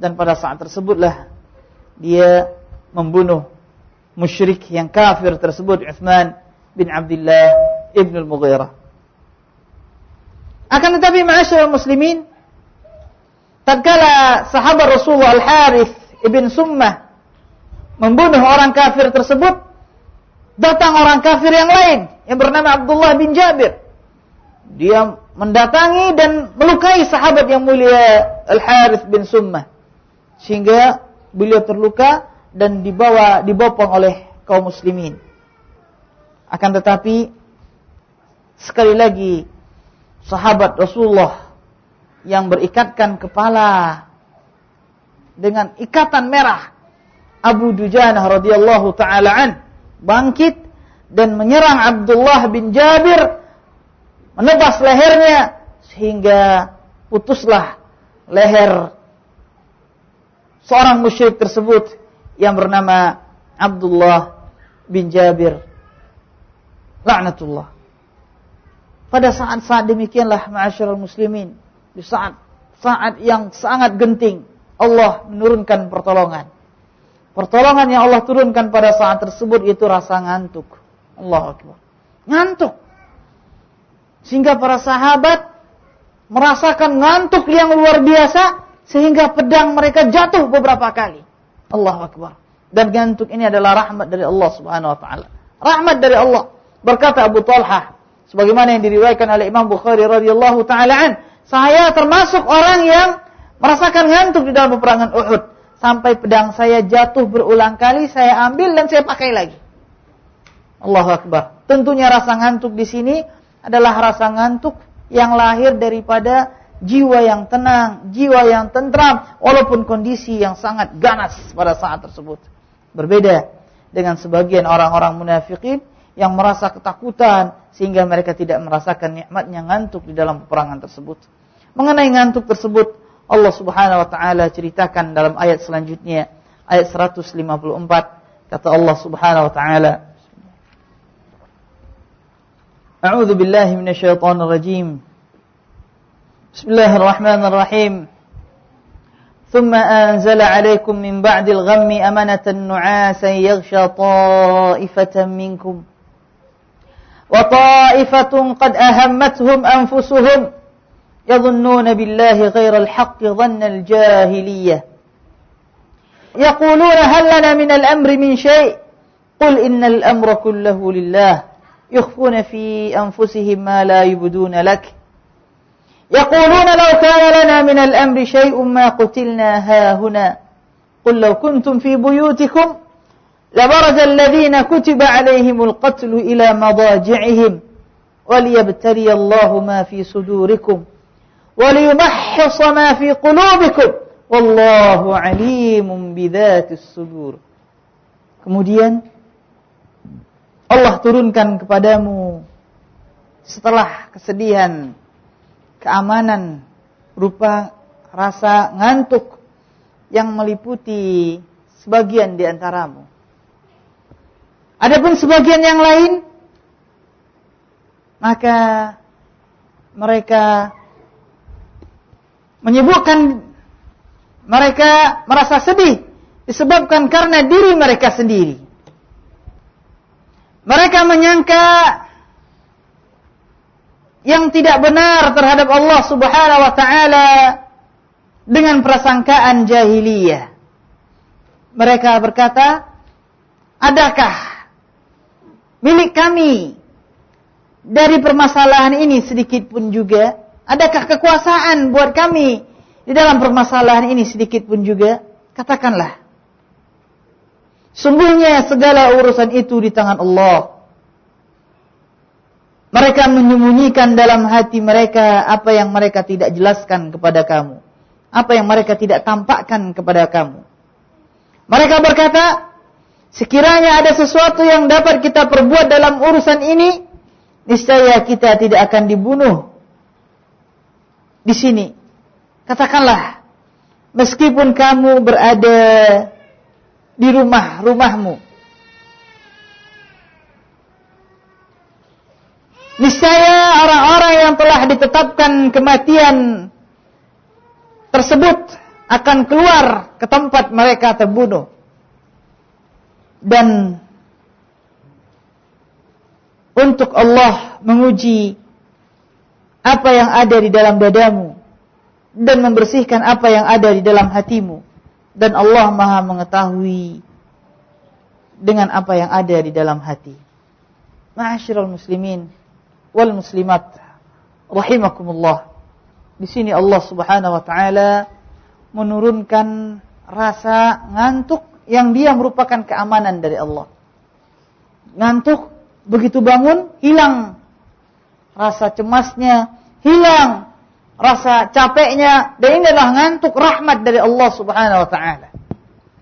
dan pada saat tersebutlah dia membunuh musyrik yang kafir tersebut, Utsman bin Abdullah ibn al-Mughirah. Akan tetapi ma'asyiral muslimin, tatkala sahabat Rasulullah Al-Harith ibn Summah membunuh orang kafir tersebut, datang orang kafir yang lain yang bernama Abdullah bin Jabir. Dia mendatangi dan melukai sahabat yang mulia Al-Harith bin Summah, sehingga beliau terluka dan dibopong oleh kaum muslimin. Akan tetapi sekali lagi sahabat Rasulullah yang berikatkan kepala dengan ikatan merah, Abu Dujanah radhiyallahu taala an, bangkit dan menyerang Abdullah bin Jabir, menebas lehernya sehingga putuslah leher seorang musyrik tersebut yang bernama Abdullah bin Jabir, laknatullah. Pada saat-saat demikianlah ma'asyiral muslimin, di saat yang sangat genting, Allah menurunkan pertolongan. Pertolongan yang Allah turunkan pada saat tersebut itu rasa ngantuk. Allahu Akbar. Ngantuk. Sehingga para sahabat merasakan ngantuk yang luar biasa, sehingga pedang mereka jatuh beberapa kali. Allahu Akbar. Dan ngantuk ini adalah rahmat dari Allah Subhanahu wa taala. Rahmat dari Allah. Berkata Abu Talhah, sebagaimana yang diriwayatkan oleh Imam Bukhari radhiyallahu taala an, saya termasuk orang yang merasakan ngantuk di dalam peperangan Uhud, sampai pedang saya jatuh berulang kali, saya ambil dan saya pakai lagi. Allahu Akbar. Tentunya rasa ngantuk di sini adalah rasa ngantuk yang lahir daripada jiwa yang tenang, jiwa yang tentram, walaupun kondisi yang sangat ganas pada saat tersebut. Berbeda dengan sebagian orang-orang munafikin yang merasa ketakutan, sehingga mereka tidak merasakan nikmatnya ngantuk di dalam peperangan tersebut. Mengenai ngantuk tersebut, Allah Subhanahu wa taala ceritakan dalam ayat selanjutnya, ayat 154, kata Allah Subhanahu wa taala, A'udzu billahi minasyaitonir rajim. Bismillahirrahmanirrahim. ثم أنزل عليكم من بعد الغم أمنة نعاسا يغشى طائفة منكم وطائفة قد أهمتهم أنفسهم يظنون بالله غير الحق ظن الجاهلية يقولون هل لنا من الأمر من شيء قل إن الأمر كله لله يخفون في أنفسهم ما لا يبدون لك يقولون لو كان لنا من الأمر شيء ما قتلنا هاهنا قل لو كنتم في بيوتكم لبرز الذين كتب عليهم القتل إلى مضاجعهم وليبتلي الله ما في صدوركم وليمحص ما في قلوبكم والله عليم بذات الصدور. Kemudian Allah turunkan kepadamu setelah kesedihan keamanan berupa rasa ngantuk yang meliputi sebagian di antaramu. Adapun sebagian yang lain, maka mereka menyebutkan mereka merasa sedih disebabkan karena diri mereka sendiri. Mereka menyangka yang tidak benar terhadap Allah Subhanahu wa taala dengan prasangkaan jahiliyah. Mereka berkata, adakah milik kami dari permasalahan ini sedikit pun juga? Adakah kekuasaan buat kami di dalam permasalahan ini sedikit pun juga? Katakanlah, sungguhnya segala urusan itu di tangan Allah. Mereka menyembunyikan dalam hati mereka apa yang mereka tidak jelaskan kepada kamu, apa yang mereka tidak tampakkan kepada kamu. Mereka berkata, sekiranya ada sesuatu yang dapat kita perbuat dalam urusan ini, niscaya kita tidak akan dibunuh di sini. Katakanlah, meskipun kamu berada di rumah-rumahmu, niscaya orang-orang yang telah ditetapkan kematian tersebut akan keluar ke tempat mereka terbunuh. Dan untuk Allah menguji apa yang ada di dalam dadamu dan membersihkan apa yang ada di dalam hatimu. Dan Allah Maha mengetahui dengan apa yang ada di dalam hati. Ma'asyiral muslimin wal muslimat rahimakumullah. Di sini Allah Subhanahu wa taala menurunkan rasa ngantuk yang dia merupakan keamanan dari Allah. Ngantuk, begitu bangun hilang rasa cemasnya, hilang rasa capeknya, dan ini adalah ngantuk rahmat dari Allah Subhanahu wa taala.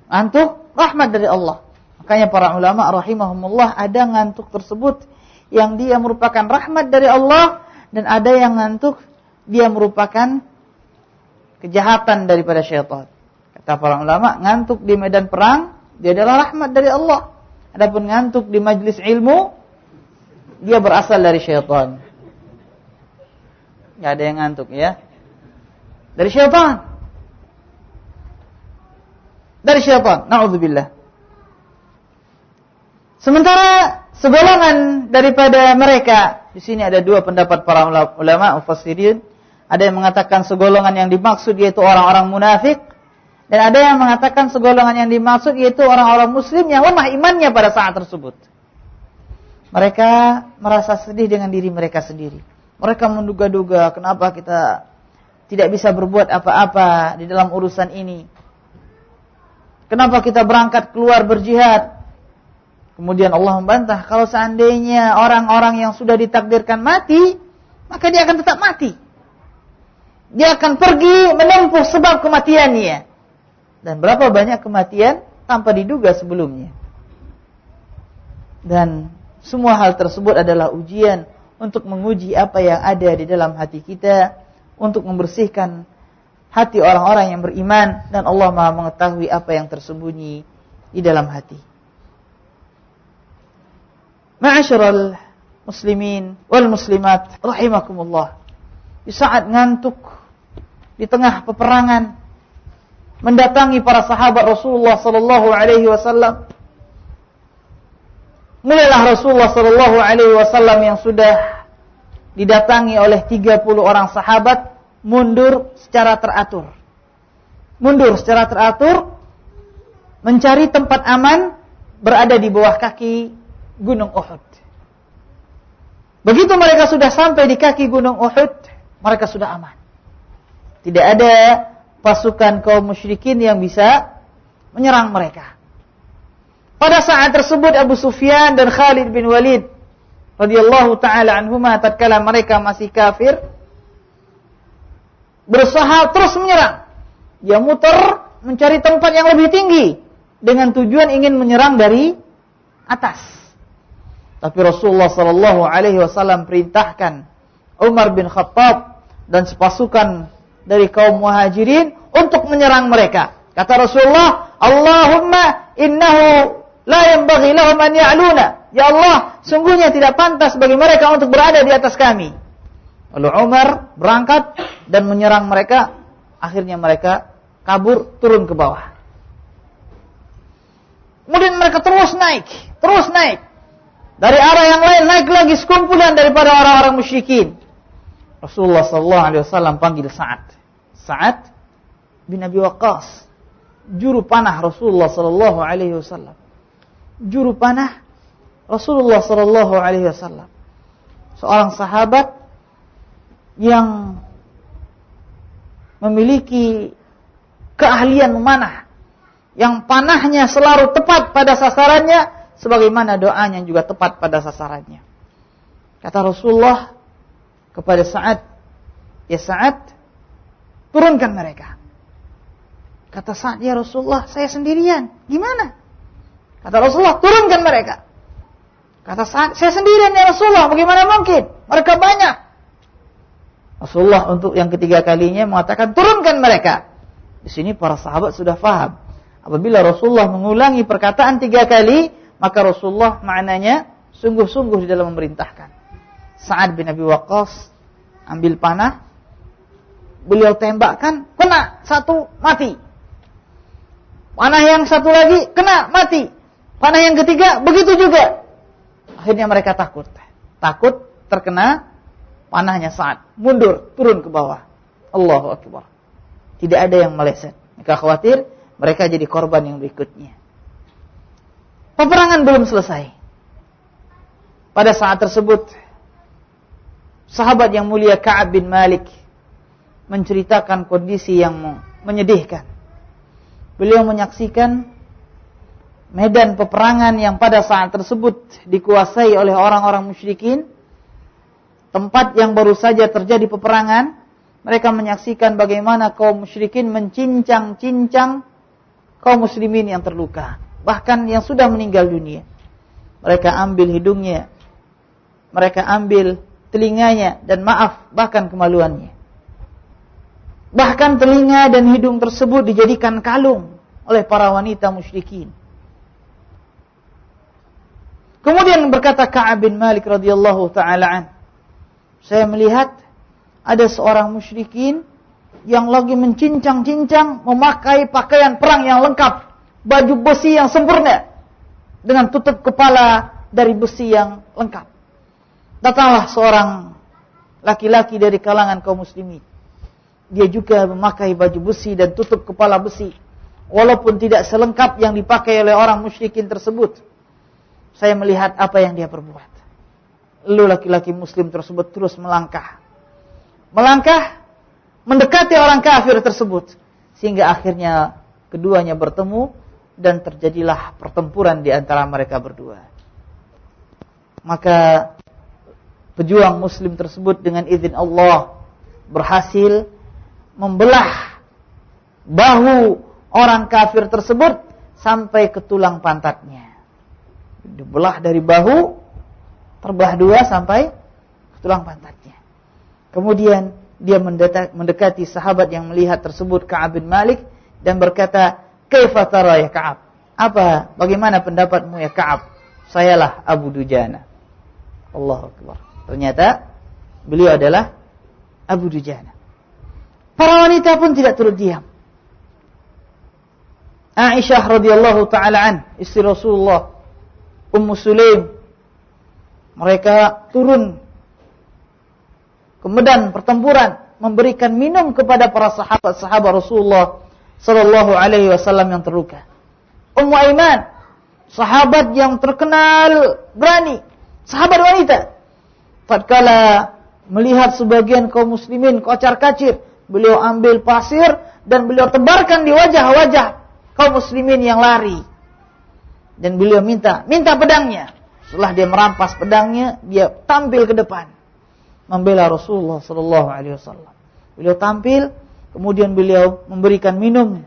Ngantuk rahmat dari Allah. Makanya para ulama rahimahumullah ada ngantuk tersebut yang dia merupakan rahmat dari Allah, dan ada yang ngantuk dia merupakan kejahatan daripada syaitan. Kata para ulama, ngantuk di medan perang dia adalah rahmat dari Allah. Adapun ngantuk di majlis ilmu dia berasal dari syaitan. Enggak ada yang ngantuk ya. Dari syaitan. Dari syaitan, na'udzubillah. Sementara segolongan daripada mereka, di sini ada dua pendapat para ulama mufassirin. Ada yang mengatakan segolongan yang dimaksud yaitu orang-orang munafik, dan ada yang mengatakan segolongan yang dimaksud yaitu orang-orang muslim yang lemah imannya pada saat tersebut. Mereka merasa sedih dengan diri mereka sendiri. Mereka menduga-duga kenapa kita tidak bisa berbuat apa-apa di dalam urusan ini. Kenapa kita berangkat keluar berjihad? Kemudian Allah membantah, kalau seandainya orang-orang yang sudah ditakdirkan mati, maka dia akan tetap mati. Dia akan pergi menempuh sebab kematiannya. Dan berapa banyak kematian tanpa diduga sebelumnya. Dan semua hal tersebut adalah ujian untuk menguji apa yang ada di dalam hati kita, untuk membersihkan hati orang-orang yang beriman, dan Allah Maha mengetahui apa yang tersembunyi di dalam hati. Ma'asyiral muslimin wal muslimat rahimakumullah. Di saat ngantuk, di tengah peperangan, mendatangi para sahabat Rasulullah sallallahu alaihi wasallam. Mulailah Rasulullah sallallahu alaihi wasallam yang sudah didatangi oleh 30 orang sahabat mundur secara teratur. Mundur secara teratur, mencari tempat aman, berada di bawah kaki Gunung Uhud. Begitu mereka sudah sampai di kaki Gunung Uhud, mereka sudah aman. Tidak ada pasukan kaum musyrikin yang bisa menyerang mereka. Pada saat tersebut Abu Sufyan dan Khalid bin Walid radhiyallahu taala anhuma, tatkala mereka masih kafir, berusaha terus menyerang. Dia muter mencari tempat yang lebih tinggi dengan tujuan ingin menyerang dari atas. Tapi Rasulullah sallallahu alaihi wasallam perintahkan Umar bin Khattab dan sepasukan dari kaum Muhajirin untuk menyerang mereka. Kata Rasulullah, "Allahumma innahu la yanbaghi lahum an ya'luna." Ya Allah, sungguhnya tidak pantas bagi mereka untuk berada di atas kami. Lalu Umar berangkat dan menyerang mereka. Akhirnya mereka kabur, turun ke bawah. Kemudian mereka terus naik. Dari arah yang lain naik lagi sekumpulan daripada orang-orang musyrikin. Rasulullah SAW panggil Sa'ad bin Abi Waqqas, juru panah Rasulullah SAW. Juru panah Rasulullah SAW, seorang sahabat yang memiliki keahlian memanah, yang panahnya selalu tepat pada sasarannya, sebagaimana doanya juga tepat pada sasarannya. Kata Rasulullah kepada Sa'ad, "Ya Sa'ad, turunkan mereka." Kata Sa'ad, "Ya Rasulullah, saya sendirian. Gimana?" Kata Rasulullah, "Turunkan mereka." Kata Sa'ad, "Saya sendirian ya Rasulullah, bagaimana mungkin? Mereka banyak." Rasulullah untuk yang ketiga kalinya mengatakan, "Turunkan mereka." Di sini para sahabat sudah faham. Apabila Rasulullah mengulangi perkataan 3 kali, maka Rasulullah maknanya sungguh-sungguh di dalam memerintahkan. Sa'ad bin Abi Waqqas ambil panah, beliau tembakkan, kena satu, mati. Panah yang satu lagi, kena, mati. Panah yang ketiga, begitu juga. Akhirnya mereka takut terkena panahnya Sa'ad. Mundur, turun ke bawah. Allahu Akbar. Tidak ada yang meleset. Mereka khawatir mereka jadi korban yang berikutnya. Peperangan belum selesai. Pada saat tersebut, sahabat yang mulia Ka'ab bin Malik menceritakan kondisi yang menyedihkan. Beliau menyaksikan medan peperangan yang pada saat tersebut dikuasai oleh orang-orang musyrikin. Tempat yang baru saja terjadi peperangan, mereka menyaksikan bagaimana kaum musyrikin mencincang-cincang kaum muslimin yang terluka, bahkan yang sudah meninggal dunia. Mereka ambil hidungnya, mereka ambil telinganya, dan bahkan kemaluannya. Bahkan telinga dan hidung tersebut dijadikan kalung oleh para wanita musyrikin. Kemudian berkata Ka'ab bin Malik radhiyallahu taala an, "Saya melihat ada seorang musyrikin yang lagi mencincang-cincang memakai pakaian perang yang lengkap, baju besi yang sempurna dengan tutup kepala dari besi yang lengkap. Datanglah seorang laki-laki dari kalangan kaum muslimin. Dia juga memakai baju besi dan tutup kepala besi, walaupun tidak selengkap yang dipakai oleh orang musyrikin tersebut. Saya melihat apa yang dia perbuat." Lalu laki-laki muslim tersebut terus melangkah, mendekati orang kafir tersebut, sehingga akhirnya keduanya bertemu dan terjadilah pertempuran di antara mereka berdua. Maka pejuang muslim tersebut dengan izin Allah berhasil membelah bahu orang kafir tersebut sampai ke tulang pantatnya. Dibelah dari bahu, terbelah 2 sampai tulang pantatnya. Kemudian dia mendekati sahabat yang melihat tersebut, Ka'ab bin Malik, dan berkata, "Kaifa tara ya Ka'ab?" Bagaimana pendapatmu ya Ka'ab? Sayalah Abu Dujana. Allahu Akbar. Ternyata beliau adalah Abu Dujana. Para wanita pun tidak turut diam. Aisyah radhiyallahu taala istri Rasulullah, Ummu Sulaim, mereka turun ke medan pertempuran, memberikan minum kepada para sahabat Rasulullah sallallahu alaihi wasallam yang terluka. Ummu Aiman, sahabat yang terkenal berani, sahabat wanita, tatkala melihat sebagian kaum muslimin kocar-kacir, beliau ambil pasir dan beliau tebarkan di wajah-wajah kaum muslimin yang lari. Dan beliau minta pedangnya. Setelah dia merampas pedangnya, dia tampil ke depan membela Rasulullah sallallahu alaihi wasallam. Beliau tampil, kemudian beliau memberikan minum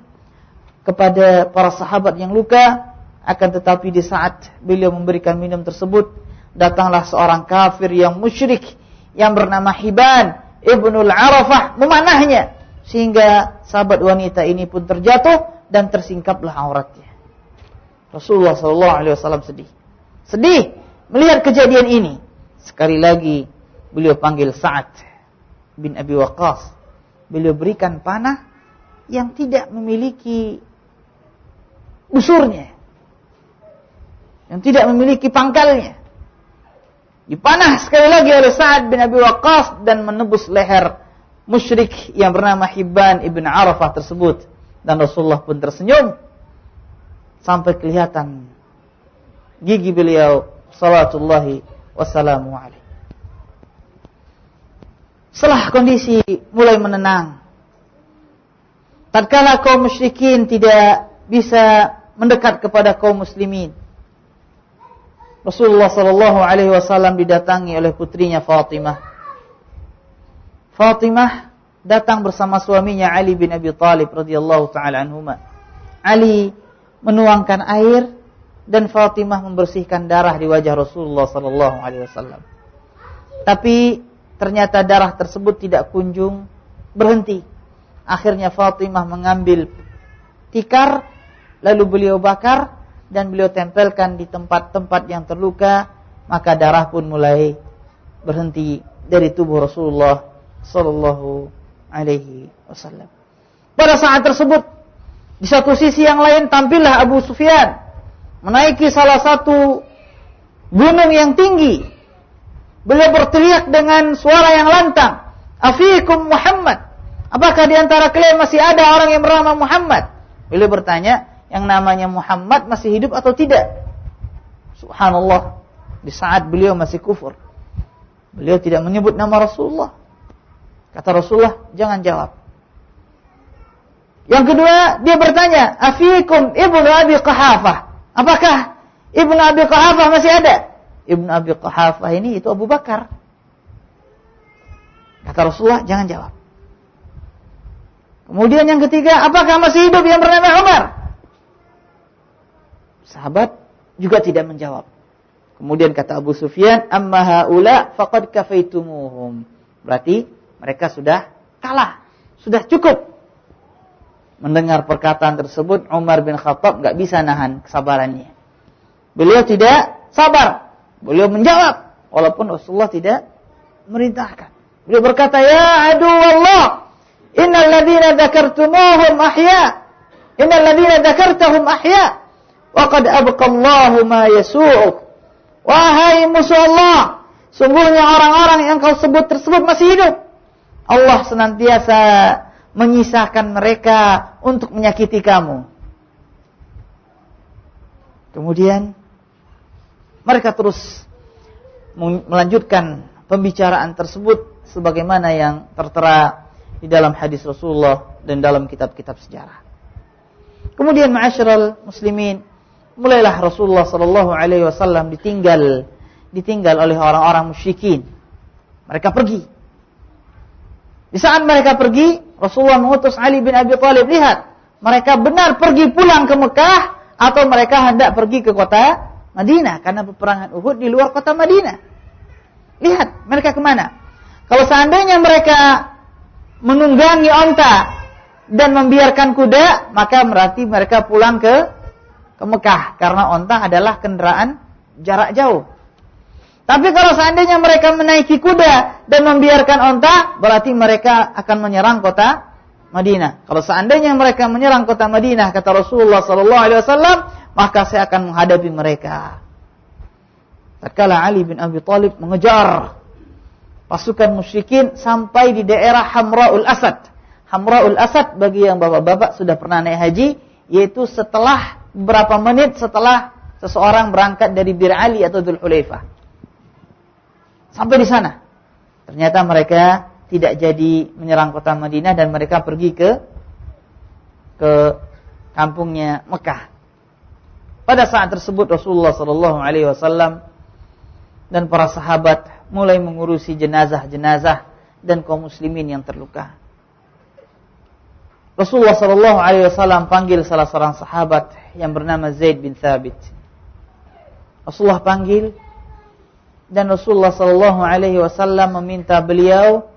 kepada para sahabat yang luka. Akan tetapi di saat beliau memberikan minum tersebut, datanglah seorang kafir yang musyrik yang bernama Hibban Ibnul Arafah memanahnya, sehingga sahabat wanita ini pun terjatuh dan tersingkaplah auratnya. Rasulullah sallallahu alaihi wasallam sedih melihat kejadian ini. Sekali lagi beliau panggil Sa'ad bin Abi Waqqas. Beliau berikan panah yang tidak memiliki busurnya, yang tidak memiliki pangkalnya. Dipanah sekali lagi oleh Sa'ad bin Abi Waqqas dan menembus leher musyrik yang bernama Hibban ibn Arafah tersebut. Dan Rasulullah pun tersenyum sampai kelihatan gigi beliau salawatullahi wassalamu alaihi. Setelah kondisi mulai menenang, tatkala kaum musyrikin tidak bisa mendekat kepada kaum muslimin, Rasulullah sallallahu alaihi wasallam didatangi oleh putrinya Fatimah. Fatimah datang bersama suaminya Ali bin Abi Thalib radhiyallahu taala anhuma. Ali menuangkan air dan Fatimah membersihkan darah di wajah Rasulullah sallallahu alaihi wasallam. Tapi ternyata darah tersebut tidak kunjung berhenti. Akhirnya Fatimah mengambil tikar, lalu beliau bakar dan beliau tempelkan di tempat-tempat yang terluka, maka darah pun mulai berhenti dari tubuh Rasulullah sallallahu alaihi wasallam. Pada saat tersebut, di satu sisi yang lain tampillah Abu Sufyan menaiki salah satu gunung yang tinggi. Beliau berteriak dengan suara yang lantang, "Afikum Muhammad?" Apakah di antara kalian masih ada orang yang bernama Muhammad? Beliau bertanya, yang namanya Muhammad masih hidup atau tidak? Subhanallah, di saat beliau masih kufur, beliau tidak menyebut nama Rasulullah. Kata Rasulullah, jangan jawab. Yang kedua, dia bertanya, "Afikum Ibnu Abi Quhafah?" Apakah Ibnu Abi Quhafah masih ada? Ibnu Abi Quhafah ini itu Abu Bakar. Kata Rasulullah, jangan jawab. Kemudian yang ketiga, apakah masih hidup yang bernama Umar? Sahabat juga tidak menjawab. Kemudian kata Abu Sufyan, "Amma haula faqad kafaitumuhum." Berarti mereka sudah kalah, sudah cukup. Mendengar perkataan tersebut, Umar bin Khattab enggak bisa nahan kesabarannya. Beliau tidak sabar. Beliau menjawab walaupun Rasulullah tidak merintahkan. Beliau berkata, "Ya adu Allah, innal ladzina dzakartumuhum ahya. Innal ladzina dzakartahum ahya. Wa qad abqallahu ma yasu'uk." Wahai musuh Allah, sungguhnya orang-orang yang kau sebut tersebut masih hidup. Allah senantiasa menyisakan mereka untuk menyakiti kamu. Kemudian mereka terus melanjutkan pembicaraan tersebut sebagaimana yang tertera di dalam hadis Rasulullah dan dalam kitab-kitab sejarah. Kemudian ma'asyiral muslimin, mulailah Rasulullah sallallahu alaihi wasallam ditinggal oleh orang-orang musyrikin. Mereka pergi. Di saat mereka pergi, Rasulullah mengutus Ali bin Abi Thalib, lihat, mereka benar pergi pulang ke Mekah atau mereka hendak pergi ke kota Madinah, karena peperangan Uhud di luar kota Madinah. Lihat, mereka kemana? Kalau seandainya mereka menunggangi onta dan membiarkan kuda, maka berarti mereka pulang ke Mekah. Karena onta adalah kendaraan jarak jauh. Tapi kalau seandainya mereka menaiki kuda dan membiarkan onta, berarti mereka akan menyerang kota Madinah. Kalau seandainya mereka menyerang kota Madinah, kata Rasulullah SAW, maka saya akan menghadapi mereka. Tatkala Ali bin Abi Thalib mengejar pasukan musyrikin sampai di daerah Hamra'ul Asad. Hamra'ul Asad bagi yang bapak-bapak sudah pernah naik haji, yaitu setelah beberapa menit setelah seseorang berangkat dari Bir Ali atau Dzul Hulaifah. Sampai di sana. Ternyata mereka tidak jadi menyerang kota Madinah dan mereka pergi ke kampungnya Mekah. Pada saat tersebut Rasulullah SAW dan para sahabat mulai mengurusi jenazah-jenazah dan kaum muslimin yang terluka. Rasulullah SAW panggil salah seorang sahabat yang bernama Zaid bin Thabit. Rasulullah panggil dan Rasulullah SAW meminta beliau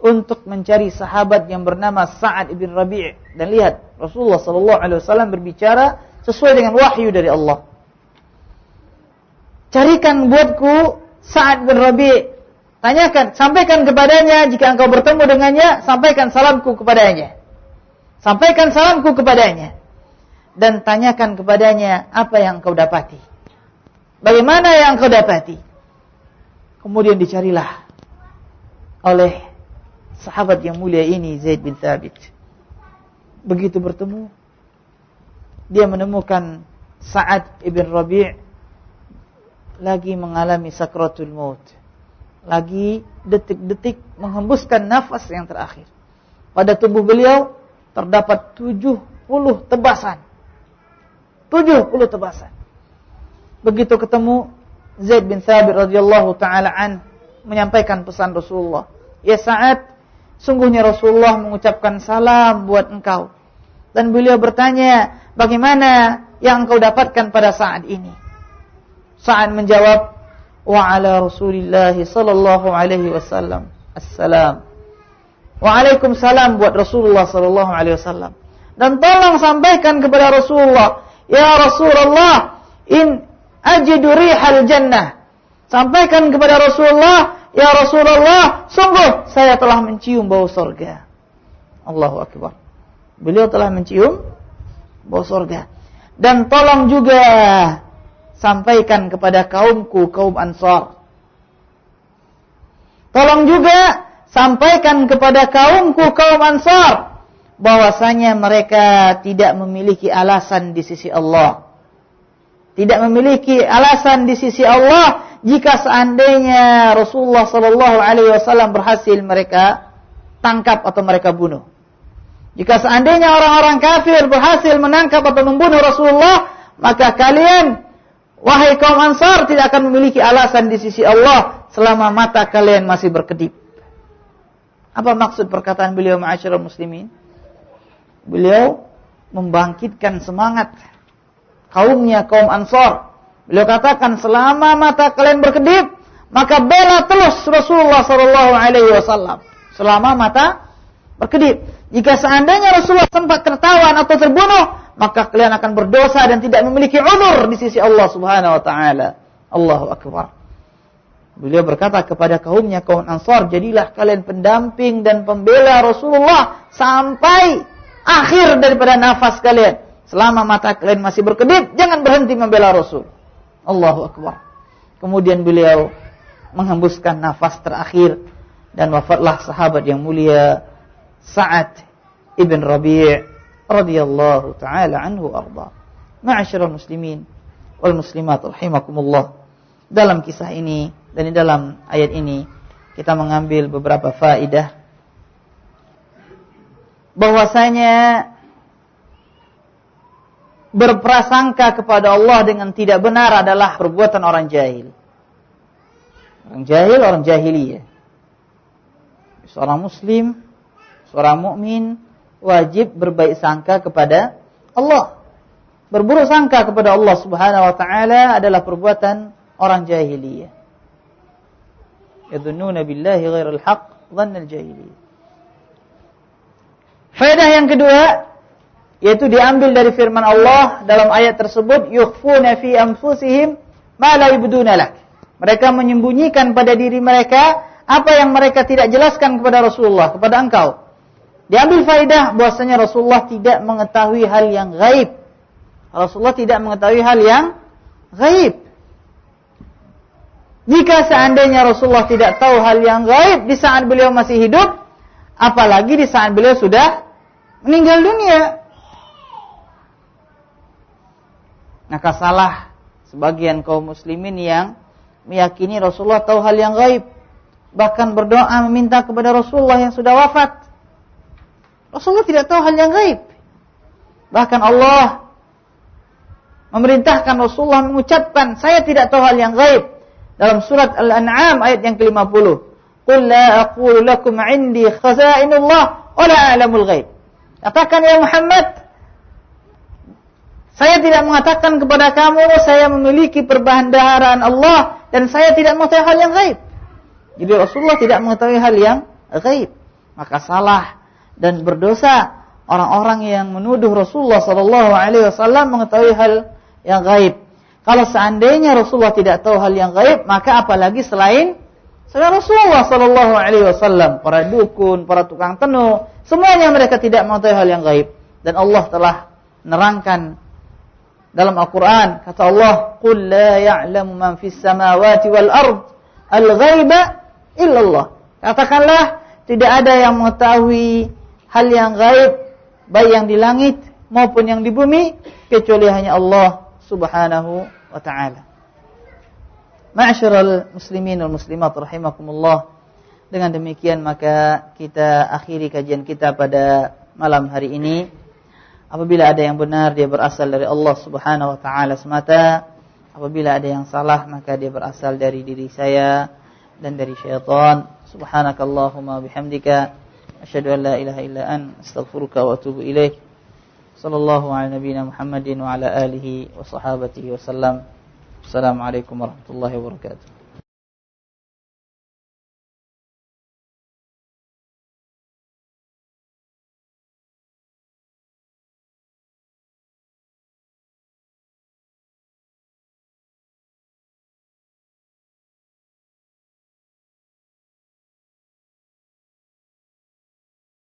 untuk mencari sahabat yang bernama Sa'ad ibn Rabi'. Dan lihat, Rasulullah SAW berbicara sesuai dengan wahyu dari Allah. Carikan buatku Sa'ad bin Rabi'. Tanyakan, sampaikan kepadanya jika engkau bertemu dengannya, sampaikan salamku kepadanya. Sampaikan salamku kepadanya. Dan tanyakan kepadanya apa yang engkau dapati. Bagaimana yang engkau dapati? Kemudian dicarilah oleh sahabat yang mulia ini, Zaid bin Thabit. Begitu bertemu, dia menemukan Sa'ad ibn Rabi' lagi mengalami sakratul maut. Lagi detik-detik menghembuskan nafas yang terakhir. Pada tubuh beliau terdapat 70 tebasan. 70 tebasan. Begitu ketemu, Zaid bin Thabit radhiyallahu taala an menyampaikan pesan Rasulullah. Ya Sa'ad, sungguhnya Rasulullah mengucapkan salam buat engkau. Dan beliau bertanya, bagaimana yang engkau dapatkan pada saat ini? Sa'ad menjawab, wa ala Rasulillah sallallahu alaihi wasallam assalam. Waalaikumsalam buat Rasulullah sallallahu alaihi wasallam. Dan tolong sampaikan kepada Rasulullah, ya Rasulullah, in ajidu rihal jannah. Sampaikan kepada Rasulullah, ya Rasulullah, sungguh saya telah mencium bau surga. Allahu akbar. Beliau telah mencium bau surga. Dan tolong juga sampaikan kepada kaumku, kaum Ansar. Tolong juga sampaikan kepada kaumku, kaum Ansar, bahwasanya mereka tidak memiliki alasan di sisi Allah. Tidak memiliki alasan di sisi Allah jika seandainya Rasulullah SAW berhasil mereka tangkap atau mereka bunuh. Jika seandainya orang-orang kafir berhasil menangkap atau membunuh Rasulullah, maka kalian, wahai kaum Ansar, tidak akan memiliki alasan di sisi Allah selama mata kalian masih berkedip. Apa maksud perkataan beliau, ma'asyiral muslimin? Beliau membangkitkan semangat kaumnya, kaum Ansar. Beliau katakan, selama mata kalian berkedip, maka bela terus Rasulullah SAW. Selama mata berkedip. Jika seandainya Rasulullah sempat tertawan atau terbunuh, maka kalian akan berdosa dan tidak memiliki uzur di sisi Allah Subhanahu wa taala. Allahu akbar. Beliau berkata kepada kaumnya, kaum Ansar, jadilah kalian pendamping dan pembela Rasulullah sampai akhir daripada nafas kalian. Selama mata kalian masih berkedip, jangan berhenti membela Rasul. Allahu akbar. Kemudian beliau menghembuskan nafas terakhir dan wafatlah sahabat yang mulia Sa'ad ibn Rabi' radhiyallahu taala anhu arda. Ma'asyiral muslimin wal muslimat rahimakumullah. Dalam kisah ini dan di dalam ayat ini kita mengambil beberapa faedah bahwasanya berprasangka kepada Allah dengan tidak benar adalah perbuatan orang jahil. Orang jahil, orang jahiliyah. Seorang muslim, seorang mukmin wajib berbaik sangka kepada Allah. Berburuk sangka kepada Allah Subhanahu wa taala adalah perbuatan orang jahiliyah. Yadhunnuna billahi ghairal haqq dhannal jahiliyah. Faedah yang kedua yaitu diambil dari firman Allah dalam ayat tersebut, yukhfuna fi anfusihim ma la yubduna lak. Mereka menyembunyikan pada diri mereka apa yang mereka tidak jelaskan kepada Rasulullah, kepada engkau. Diambil faedah bahwasanya Rasulullah tidak mengetahui hal yang gaib. Rasulullah tidak mengetahui hal yang gaib. Jika seandainya Rasulullah tidak tahu hal yang gaib di saat beliau masih hidup, apalagi di saat beliau sudah meninggal dunia. Maka salah sebagian kaum muslimin yang meyakini Rasulullah tahu hal yang gaib, bahkan berdoa meminta kepada Rasulullah yang sudah wafat. Rasulullah tidak tahu hal yang gaib. Bahkan Allah memerintahkan Rasulullah mengucapkan, saya tidak tahu hal yang gaib. Dalam surat Al-An'am ayat yang ke-50. Qul la aqulu lakum 'indi khaza'inullah wa la a'lamul ghaib. Katakan ya Muhammad, saya tidak mengatakan kepada kamu saya memiliki perbendaharaan Allah dan saya tidak mengetahui hal yang gaib. Jadi Rasulullah tidak mengetahui hal yang gaib. Maka salah dan berdosa orang-orang yang menuduh Rasulullah sallallahu alaihi wasallam mengetahui hal yang gaib. Kalau seandainya Rasulullah tidak tahu hal yang gaib, maka apalagi selain Rasulullah sallallahu alaihi wasallam, para dukun, para tukang tenung, semuanya mereka tidak mengetahui hal yang gaib. Dan Allah telah menerangkan dalam Al-Qur'an, kata Allah, "Qul la ya'lamu man fis samawati wal ard al-ghaiba illa Allah." Katakanlah, tidak ada yang mengetahui hal yang gaib, baik yang di langit maupun yang di bumi, kecuali hanya Allah Subhanahu wa ta'ala. Ma'asyiral muslimin wal muslimat rahimakumullah. Dengan demikian maka kita akhiri kajian kita pada malam hari ini. Apabila ada yang benar dia berasal dari Allah Subhanahu wa ta'ala semata. Apabila ada yang salah maka dia berasal dari diri saya dan dari syaitan. Subhanakallahumma bihamdika asyhadu an la ilaha illa anta astaghfiruka wa atubu ilaik. Sallallahu ala nabiyyina Muhammadin wa ala alihi wa sahabatihi wa sallam. Assalamualaikum warahmatullahi wabarakatuh.